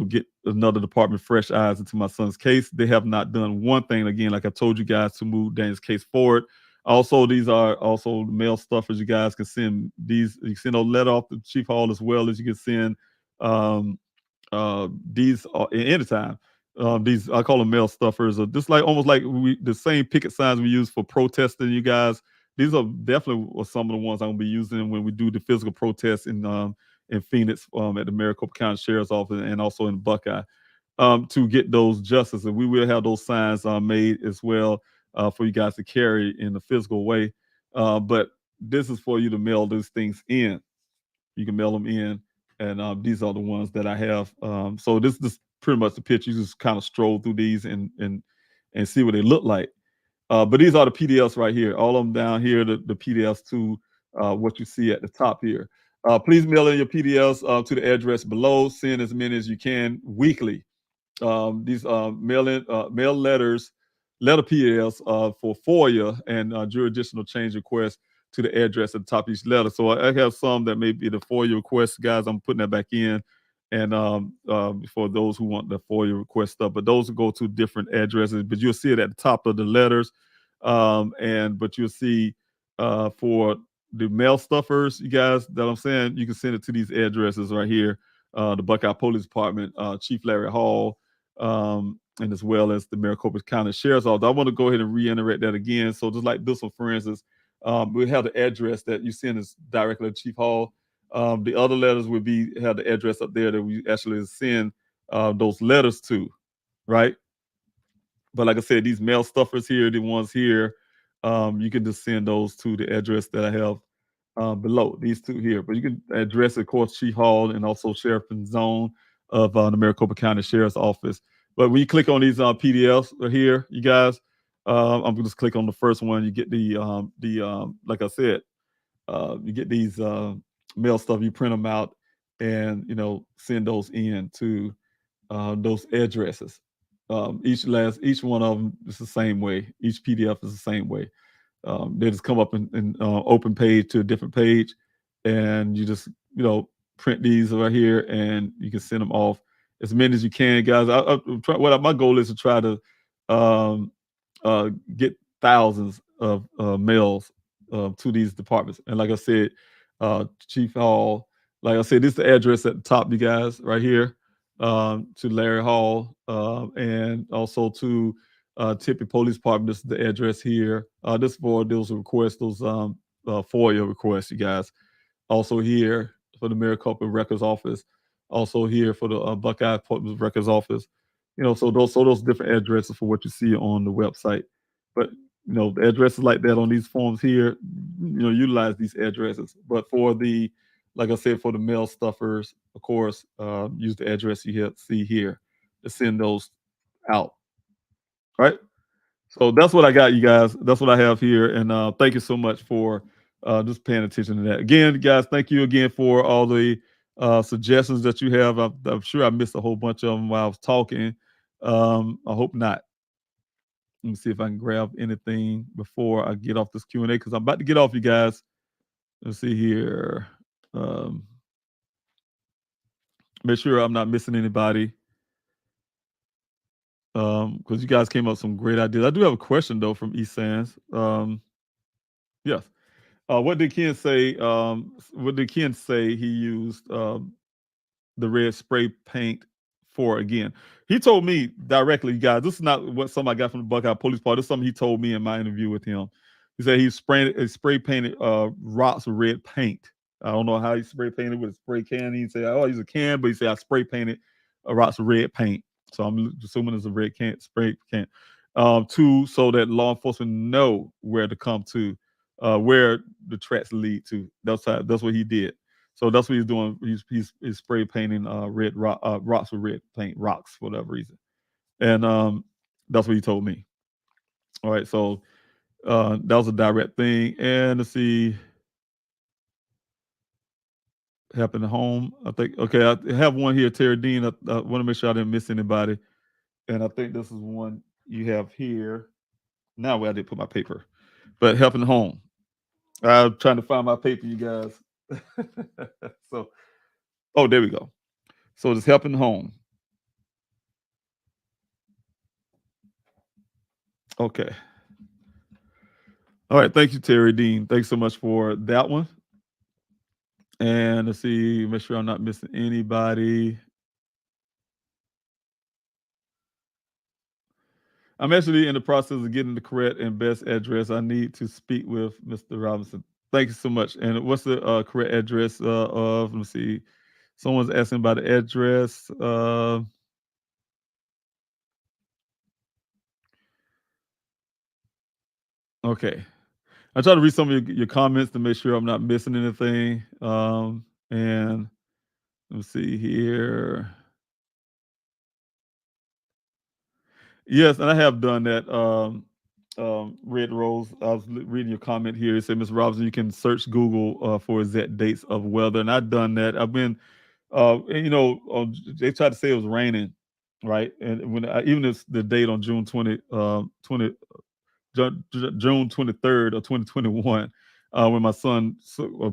Get another department fresh eyes into my son's case. They have not done one thing, again, like I told you guys, to move Daniel's case forward. Also, these are also mail stuffers. You guys can send these. You can send a letter off to Chief Hall, as well as you can send these anytime. These, I call them mail stuffers, or just almost like the same picket signs we use for protesting, you guys. These are definitely some of the ones I'm gonna be using when we do the physical protests in Phoenix, at the Maricopa County Sheriff's Office, and also in Buckeye. to get those justice. And we will have those signs made as well for you guys to carry in the physical way. But this is for you to mail those things in. You can mail them in, and these are the ones that I have. So this is pretty much the picture. You just kind of stroll through these and see what they look like. But these are the PDFs right here. All of them down here, the PDFs to what you see at the top here. Please mail in your PDFs to the address below. Send as many as you can weekly. These mail letters, letter PDFs for FOIA and jurisdictional change requests to the address at the top of each letter. So I have some that may be the FOIA requests, guys. I'm putting that back in, and for those who want the FOIA request stuff, but those will go to different addresses. But you'll see it at the top of the letters, but you'll see for the mail stuffers, you guys, that I'm saying, you can send it to these addresses right here. The Buckeye Police Department, Chief Larry Hall, and as well as the Maricopa County Sheriff's Office. I want to go ahead and reiterate that again. So just like this one, for instance, we have the address that you send is directly to Chief Hall. The other letters would have the address up there that we actually send those letters to, right? But like I said, these mail stuffers here, the ones here, you can just send those to the address that I have below, these two here. But you can address, of course, Chief Hall and also Sheriff and Zone of the Maricopa County Sheriff's Office. But when you click on these PDFs here, you guys, I'm gonna just click on the first one. You get the like I said, you get these mail stuff. You print them out, and send those in to those addresses. Each one of them is the same way. Each PDF is the same way. They just come up in open page to a different page, and you just print these right here, and you can send them off as many as you can, guys. My goal is to try to get thousands of mails to these departments. And like I said, Chief Hall, like I said, this is the address at the top, you guys, right here, to Larry Hall, and also to Tippy Police Department. This is the address here. This is for those requests, those FOIA requests, you guys. Also here for the Maricopa Records Office. Also here for the Buckeye Police Records Office. So those different addresses for what you see on the website. But the addresses like that on these forms here, utilize these addresses. But for like I said, for the mail stuffers, of course, use the address you see here to send those out. Right? So that's what I got, you guys. That's what I have here. And thank you so much for just paying attention to that. Again, guys, thank you again for all the suggestions that you have. I'm sure I missed a whole bunch of them while I was talking. I hope not. Let me see if I can grab anything before I get off this Q&A, because I'm about to get off, you guys. Let's see here. Make sure I'm not missing anybody, because you guys came up with some great ideas. I do have a question, though, from East Sands. Yes. What did Ken say? What did Ken say he used the red spray paint for again? He told me directly, guys, this is not what something I got from the Buckeye Police Department. This is something he told me in my interview with him. He said he spray painted rocks with red paint. I don't know how he spray painted with a spray can. He said, "Oh, I use a can," but he said I spray painted rocks with red paint. So I'm assuming it's a red can, spray can, so that law enforcement know where to come to, where the tracks lead to. That's what he did. So that's what he's doing. He's spray painting rocks with red paint, rocks for whatever reason. And that's what he told me. All right, so that was a direct thing. And let's see. Happened at home, I think. Okay, I have one here, Terry Dean. I want to make sure I didn't miss anybody. And I think this is one you have here. Now where I did put my paper. But helping home. I'm trying to find my paper, you guys. So, there we go. So it's helping home. Okay. All right. Thank you, Terry Dean. Thanks so much for that one. And let's see, make sure I'm not missing anybody. I'm actually in the process of getting the correct and best address. I need to speak with Mr. Robinson. Thank you so much. And what's the correct address of, let me see. Someone's asking about the address. Okay. I try to read some of your comments to make sure I'm not missing anything. And let's see here. Yes, and I have done that. Red Rose, I was reading your comment here. It said, Ms. Robinson, you can search Google for exact dates of weather. And I've done that. I've been, and, they tried to say it was raining, right? And when even if the date on June 23rd of 2021, when my son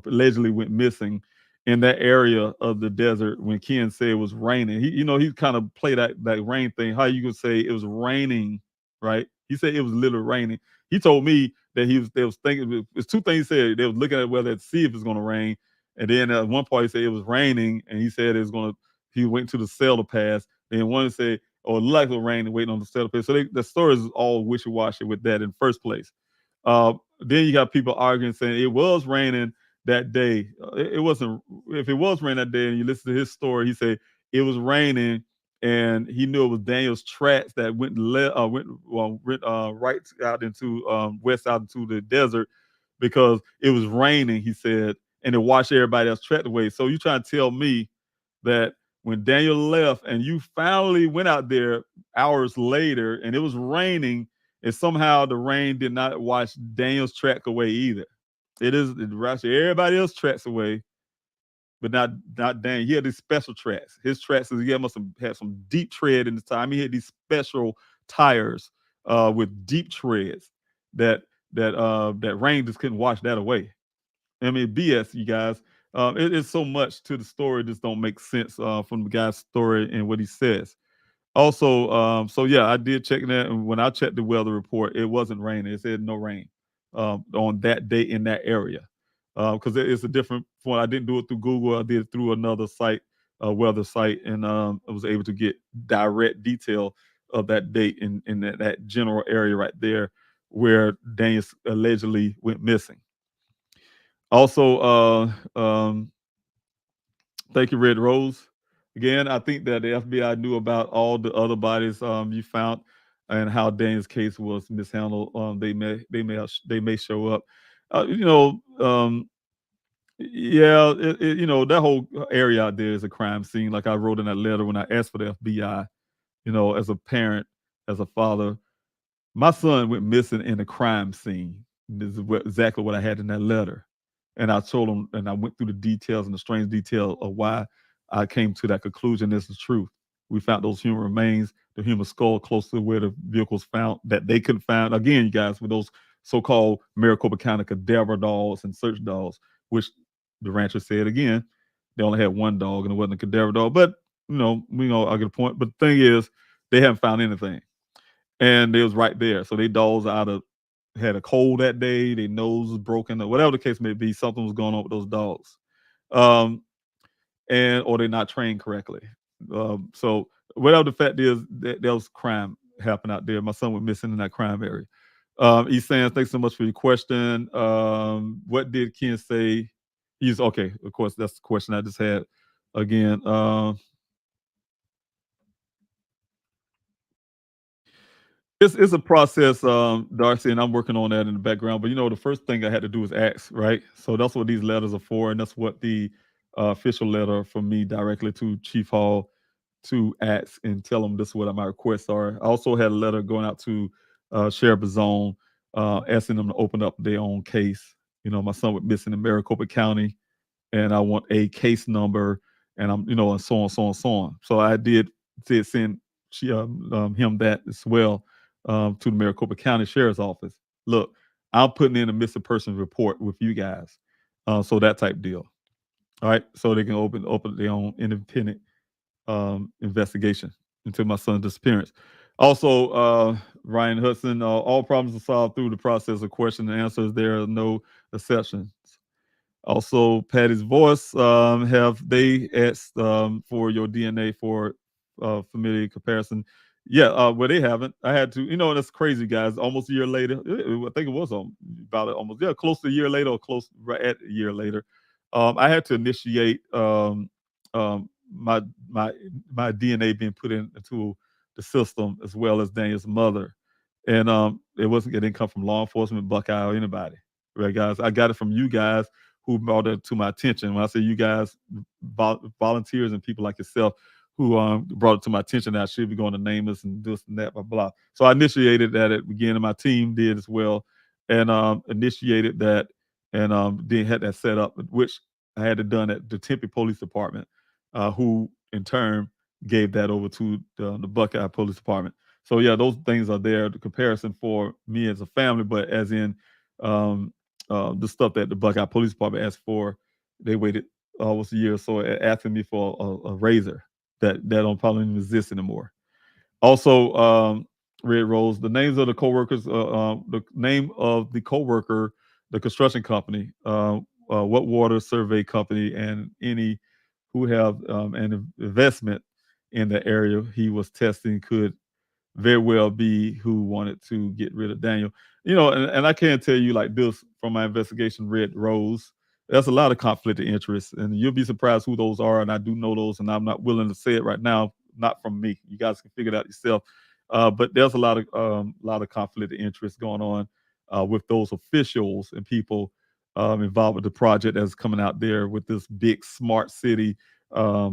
allegedly went missing in that area of the desert when Ken said it was raining. He kind of played that rain thing. How you could say it was raining, right? He said it was literally raining. He told me that they was thinking, it's two things he said. They was looking at whether to see if it's going to rain. And then at one point he said it was raining, and he said it was going to, he went to the cell to pass. Then one said, or like the rain and waiting on the setup. So the story is all wishy-washy with that in the first place. Then you got people arguing saying it was raining that day. It wasn't. If it was raining that day, and you listen to his story, he said it was raining, and he knew it was Daniel's tracks that went right out into west out into the desert because it was raining. He said, and it washed everybody else track away. So you trying to tell me that when Daniel left and you finally went out there hours later and it was raining and somehow the rain did not wash Daniel's track away either. It washed everybody else's tracks away, but not Daniel. He had these special tracks. His tracks, he must have had some deep tread in the time. He had these special tires with deep treads that rain just couldn't wash that away. I mean, BS, you guys. It's so much to the story just don't make sense from the guy's story and what he says. Also, so yeah, I did check that, and when I checked the weather report, it wasn't raining. It said no rain on that day in that area because it's a different point. I didn't do it through Google. I did it through another site, a weather site, and I was able to get direct detail of that date in that general area right there where Daniel allegedly went missing. Also, thank you, Red Rose. Again, I think that the FBI knew about all the other bodies you found and how Daniel's case was mishandled. They may show up. You know, yeah, that whole area out there is a crime scene. Like I wrote in that letter when I asked for the FBI. As a parent, as a father, my son went missing in a crime scene. This is exactly what I had in that letter. And I told him, and I went through the details and the strange detail of why I came to that conclusion. This is the truth. We found those human remains, the human skull close to where the vehicle was found that they couldn't find. Again, you guys, with those so-called Maricopa County cadaver dogs and search dogs, which the rancher said again, they only had one dog and it wasn't a cadaver dog. But, I get a point. But the thing is, they haven't found anything. And it was right there. So they dogs had a cold that day, their nose was broken, or whatever the case may be, something was going on with those dogs. Or they're not trained correctly. So whatever the fact is, there was crime happened out there. My son was missing in that crime area. East Sands, thanks so much for your question. What did Ken say? Okay, of course, that's the question I just had. Again, it's a process, Darcy, and I'm working on that in the background. But the first thing I had to do was ask, right? So that's what these letters are for, and that's what the official letter from me directly to Chief Hall to ask and tell them this is what my requests are. I also had a letter going out to Sheriff Bazone, asking them to open up their own case. My son was missing in Maricopa County, and I want a case number, and and so on, so on, so on. So I did send him that as well to the Maricopa County Sheriff's Office. Look, I'm putting in a missing person report with you guys, so that type deal. All right, so they can open their own independent investigation into my son's disappearance. Also, Ryan Hudson, all problems are solved through the process of question and answers. There are no exceptions. Also, Patty's Voice, have they asked for your DNA for familiar comparison? Yeah, well, they haven't. I had to, that's crazy, guys. Almost a year later, I think it was close to a year later or close right at a year later. I had to initiate my DNA being put into the system as well as Daniel's mother. And it didn't come from law enforcement, Buckeye, or anybody. Right, guys? I got it from you guys who brought it to my attention. When I say you guys, volunteers and people like yourself who brought it to my attention that I should be going to name this and this and that, blah, blah. So I initiated that at the beginning, and my team did as well, and initiated that, and then had that set up, which I had it done at the Tempe Police Department, who in turn gave that over to the Buckeye Police Department. So yeah, those things are there. The comparison for me as a family, but as in the stuff that the Buckeye Police Department asked for, they waited almost a year or so asking me for a razor that don't probably even exist anymore. Also, Red Rose, the names of the coworkers, the name of the coworker, the construction company, what water survey company, and any who have an investment in the area he was testing could very well be who wanted to get rid of Daniel. And I can't tell you like this from my investigation, Red Rose. There's a lot of conflict of interest, and you'll be surprised who those are. And I do know those, and I'm not willing to say it right now, not from me. You guys can figure it out yourself. But there's a lot of conflict of interest going on with those officials and people involved with the project that's coming out there with this big smart city. I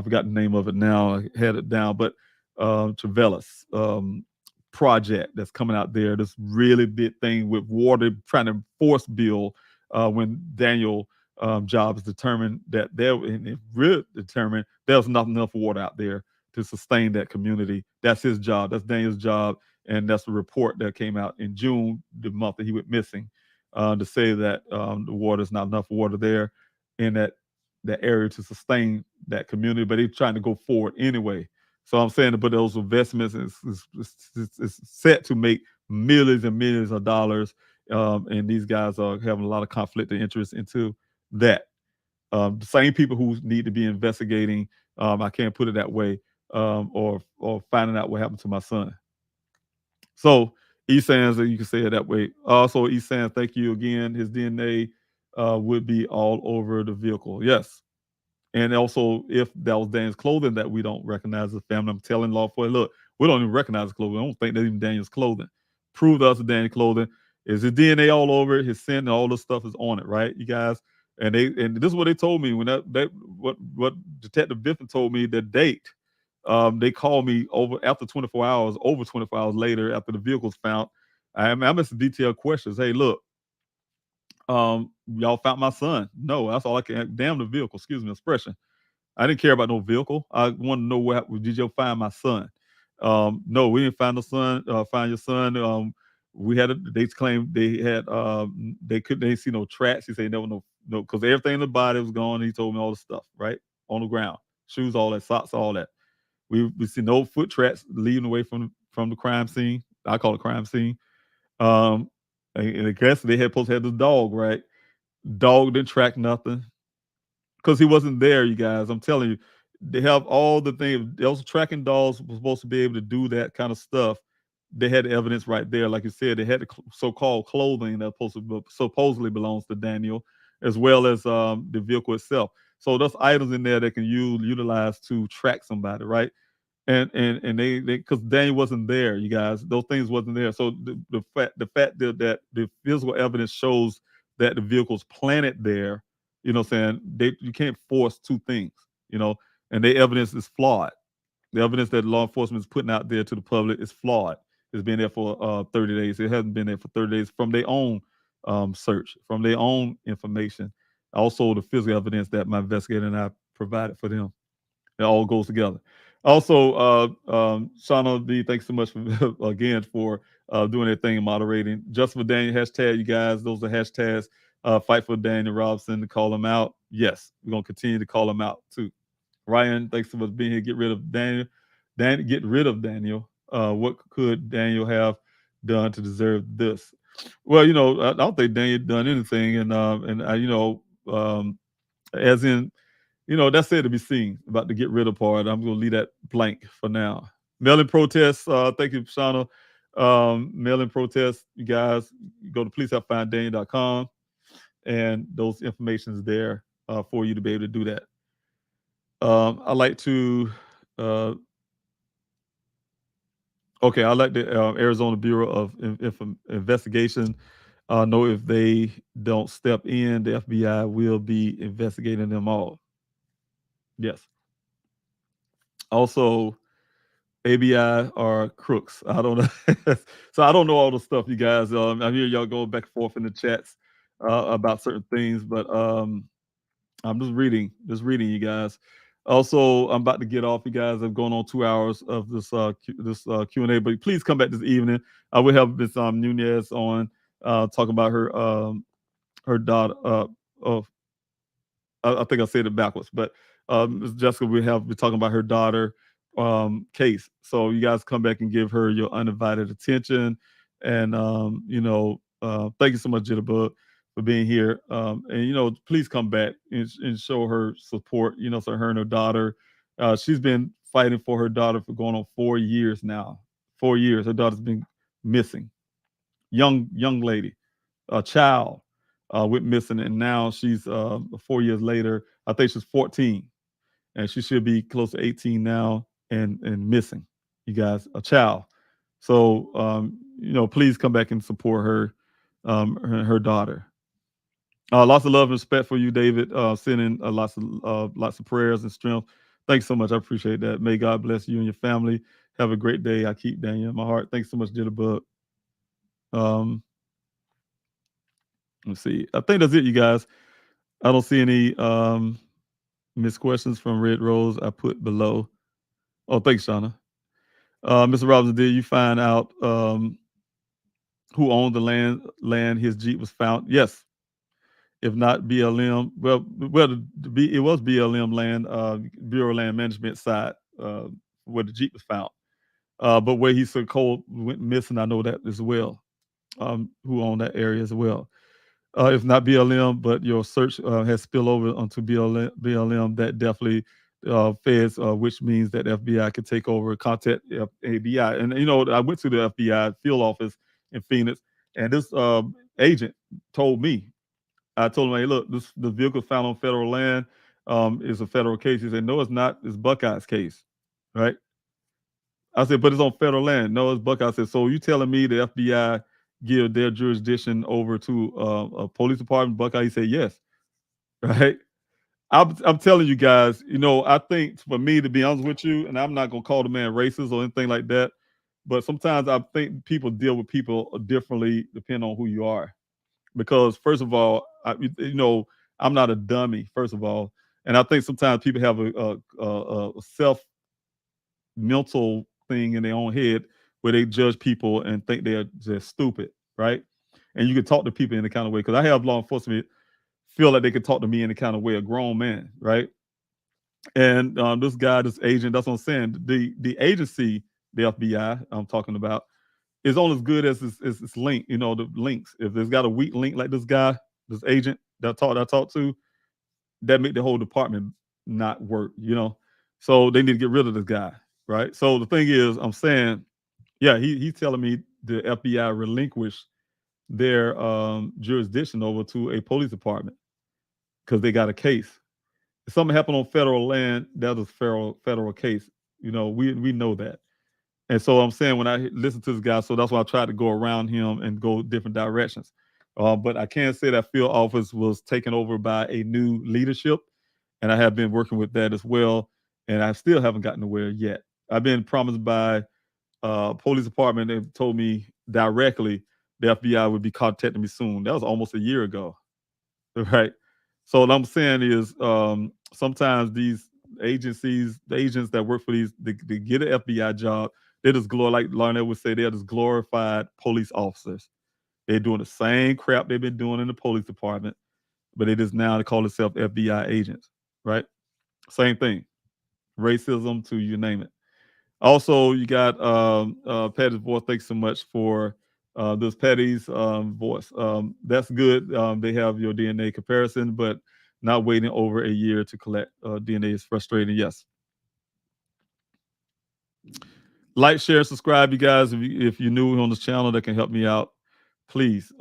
forgot the name of it now. I had it down, but Travelis project that's coming out there. This really big thing with water trying to force bill when Daniel Jobs determined that really determined there's not enough water out there to sustain that community. That's his job. That's Daniel's job, and that's the report that came out in June, the month that he went missing, to say that the water's not enough water there in that area to sustain that community. But he's trying to go forward anyway. So I'm saying, but those investments is set to make millions and millions of dollars, and these guys are having a lot of conflict of interest into that. The same people who need to be investigating, I can't put it that way, or finding out what happened to my son. So Esan's, you can say it that way. Also, Esan, thank you again. His DNA would be all over the vehicle. Yes. And also, if that was Daniel's clothing that we don't recognize as a family, I'm telling law enforcement, look, we don't even recognize his clothing. I don't think that's even Daniel's clothing. Prove to us that Daniel's clothing. Is his DNA all over it? His scent and all this stuff is on it, right, you guys? And this is what they told me when what Detective Biffin told me the date. They called me after 24 hours, over 24 hours later, after the vehicle's found. I'm asking detailed questions. Hey, look, y'all found my son. No, that's all I can. Damn the vehicle. Excuse me, expression. I didn't care about no vehicle. I want to know where did you find my son? No, we didn't find the son. Find your son. We had they claimed they had they didn't see no tracks. He said no because everything in the body was gone. He told me all the stuff right on the ground, shoes, all that, socks, all that. We see no foot tracks leading away from the crime scene. I call it crime scene. And I guess they had supposed to have this dog, right? Dog didn't track nothing because he wasn't there, you guys. I'm telling you, they have all the things. Those tracking dogs were supposed to be able to do that kind of stuff. They had the evidence right there. Like you said, they had the so-called clothing that supposedly belongs to Daniel, as well as the vehicle itself. So there's items in there that can utilize to track somebody, right? And they because Daniel wasn't there, you guys. Those things wasn't there. So the fact that the physical evidence shows that the vehicle's planted there, what I'm saying, you can't force two things, and the evidence is flawed. The evidence that law enforcement is putting out there to the public is flawed. It's been there for 30 days. It hasn't been there for 30 days from their own search, from their own information. Also, the physical evidence that my investigator and I provided for them. It all goes together. Also, Shauna B, thanks so much again for doing that thing and moderating. Just for Daniel hashtag, you guys, those are hashtags. Fight for Daniel Robinson to call him out. Yes, we're gonna continue to call him out too. Ryan, thanks so much being here. Get rid of Daniel. Get rid of Daniel. What could Daniel have done to deserve this? Well, I don't think Daniel done anything, and as in. That's it to be seen about the get rid of part. I'm going to leave that blank for now. Mail-in protests. Thank you, Shauna. Mail-in protests, you guys, go to policehelpfinddaniel.com, and those information is there for you to be able to do that. I like to. Okay, I like the Arizona Bureau of Investigation. Know if they don't step in, the FBI will be investigating them all. Yes. Also, ABI are crooks. I don't know. So I don't know all the stuff, you guys. I hear y'all going back and forth in the chats about certain things, but I'm just reading, you guys. Also, I'm about to get off, you guys. I'm going on 2 hours of this Q&A, but please come back this evening. I will have Ms. Nunez on talking about her daughter. I think I said it backwards, but Ms. Jessica, we have been talking about her daughter case. So you guys come back and give her your undivided attention. And thank you so much, Jitterbug, for being here. And please come back and show her support. So her and her daughter, she's been fighting for her daughter for going on 4 years now. 4 years. Her daughter's been missing. Young lady, a child went missing, and now she's 4 years later. I think she's 14, and she should be close to 18 now, and missing. You guys, a child. So please come back and support her, her daughter. Lots of love and respect for you, David. Sending lots of prayers and strength. Thanks so much. I appreciate that. May God bless you and your family. Have a great day. I keep Daniel in my heart. Thanks so much, Jitterbug. Let's see. I think that's it, you guys. I don't see any missed questions from Red Rose. I put below. Oh, thanks, Shauna. Mr. Robinson, did you find out who owned the land his Jeep was found? Yes. If not BLM, it was BLM land, Bureau of Land Management side where the Jeep was found. But where he so cold went missing, I know that as well. Who owned that area as well. If not BLM, but your search has spilled over onto BLM, that definitely feds, which means that FBI can take over and contact ABI. And, I went to the FBI field office in Phoenix, and this agent told me, I told him, hey, look, the vehicle found on federal land is a federal case. He said, no, it's not. It's Buckeye's case, right? I said, but it's on federal land. No, it's Buckeye. I said, so you telling me the FBI give their jurisdiction over to a police department? Buckeye, he said, yes, right? I'm telling you guys, I think for me, to be honest with you, and I'm not going to call the man racist or anything like that, but sometimes I think people deal with people differently depending on who you are. Because first of all, I'm not a dummy, first of all. And I think sometimes people have a self-mental thing in their own head where they judge people and think they're just stupid, right? And you can talk to people in the kind of way, because I have law enforcement feel like they can talk to me in the kind of way, a grown man, right? And this guy, this agent, that's what I'm saying. The agency, the FBI I'm talking about, is only as good as its link, the links. If it's got a weak link like this guy, this agent that I talked to, that make the whole department not work, So they need to get rid of this guy, right? So the thing is, I'm saying, yeah, he's telling me the FBI relinquished their jurisdiction over to a police department because they got a case. If something happened on federal land, that is federal case. We know that. And so I'm saying, when I listen to this guy, so that's why I tried to go around him and go different directions. But I can say that field office was taken over by a new leadership, and I have been working with that as well. And I still haven't gotten nowhere yet. I've been promised by police department. They told me directly the FBI would be contacting me soon. That was almost a year ago, right? So what I'm saying is, sometimes these agencies, the agents that work for these, they get an FBI job. They just like Larnell would say, they're just glorified police officers. They're doing the same crap they've been doing in the police department, but they just now call themselves FBI agents, right? Same thing. Racism to you name it. Also, you got Patty's voice. Thanks so much for this Patty's voice. That's good. They have your DNA comparison, but not waiting over a year to collect DNA is frustrating. Yes. Like, share, subscribe, you guys. If you're new on this channel that can help me out, please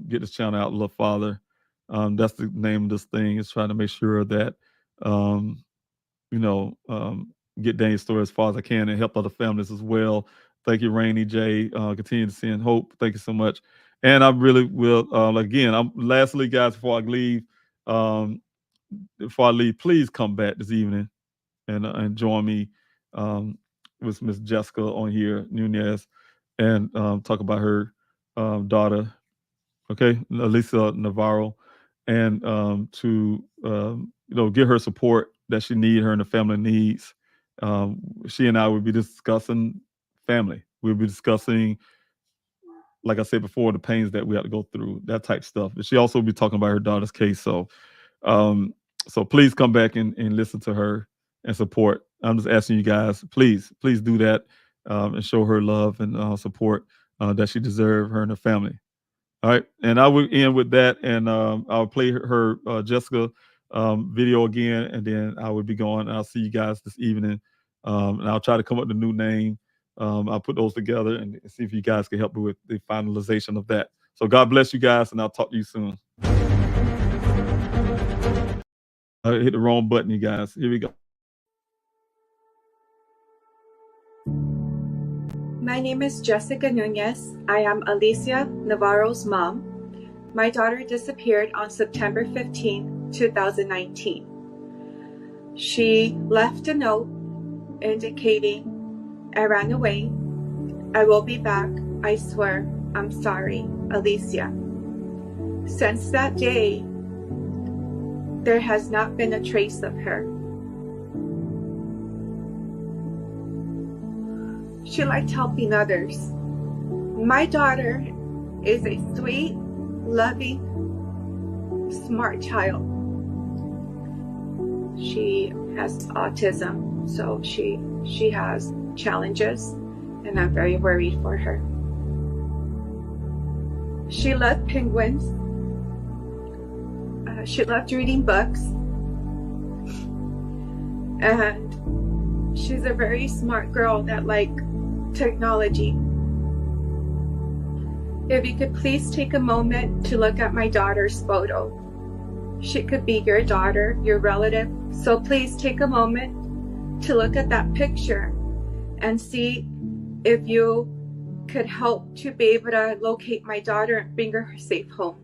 get this channel out a little farther. That's the name of this thing, is trying to make sure that get Daniel's story as far as I can and help other families as well. Thank you, Rainey J. Continue to send hope. Thank you so much. And I really will, again, lastly, guys, before I leave, please come back this evening and join me with Miss Jessica on here, Nunez, and talk about her daughter, okay, Elisa Navarro, and to get her support that she needs, her and the family needs. She and I will be discussing family. We'll be discussing, like I said before, the pains that we have to go through, that type of stuff. But she also will be talking about her daughter's case. So please come back and listen to her and support. I'm just asking you guys, please do that and show her love and support that she deserves, her and her family. All right, and I will end with that, and I'll play her Jessica video again, and then I will be going. I'll see you guys this evening, and I'll try to come up with a new name. I'll put those together and see if you guys can help me with the finalization of that. So God bless you guys, and I'll talk to you soon. I hit the wrong button, you guys. Here we go. My name is Jessica Nunez. I am Alicia Navarro's mom. My daughter disappeared on September 15, 2019. She left a note indicating, "I ran away. I will be back. I swear. I'm sorry, Alicia." Since that day, there has not been a trace of her. She liked helping others. My daughter is a sweet, loving, smart child. She has autism, so she has challenges, and I'm very worried for her. She loved penguins. She loved reading books. And she's a very smart girl that liked technology. If you could please take a moment to look at my daughter's photo. She could be your daughter, your relative. So please take a moment to look at that picture and see if you could help to be able to locate my daughter and bring her safe home.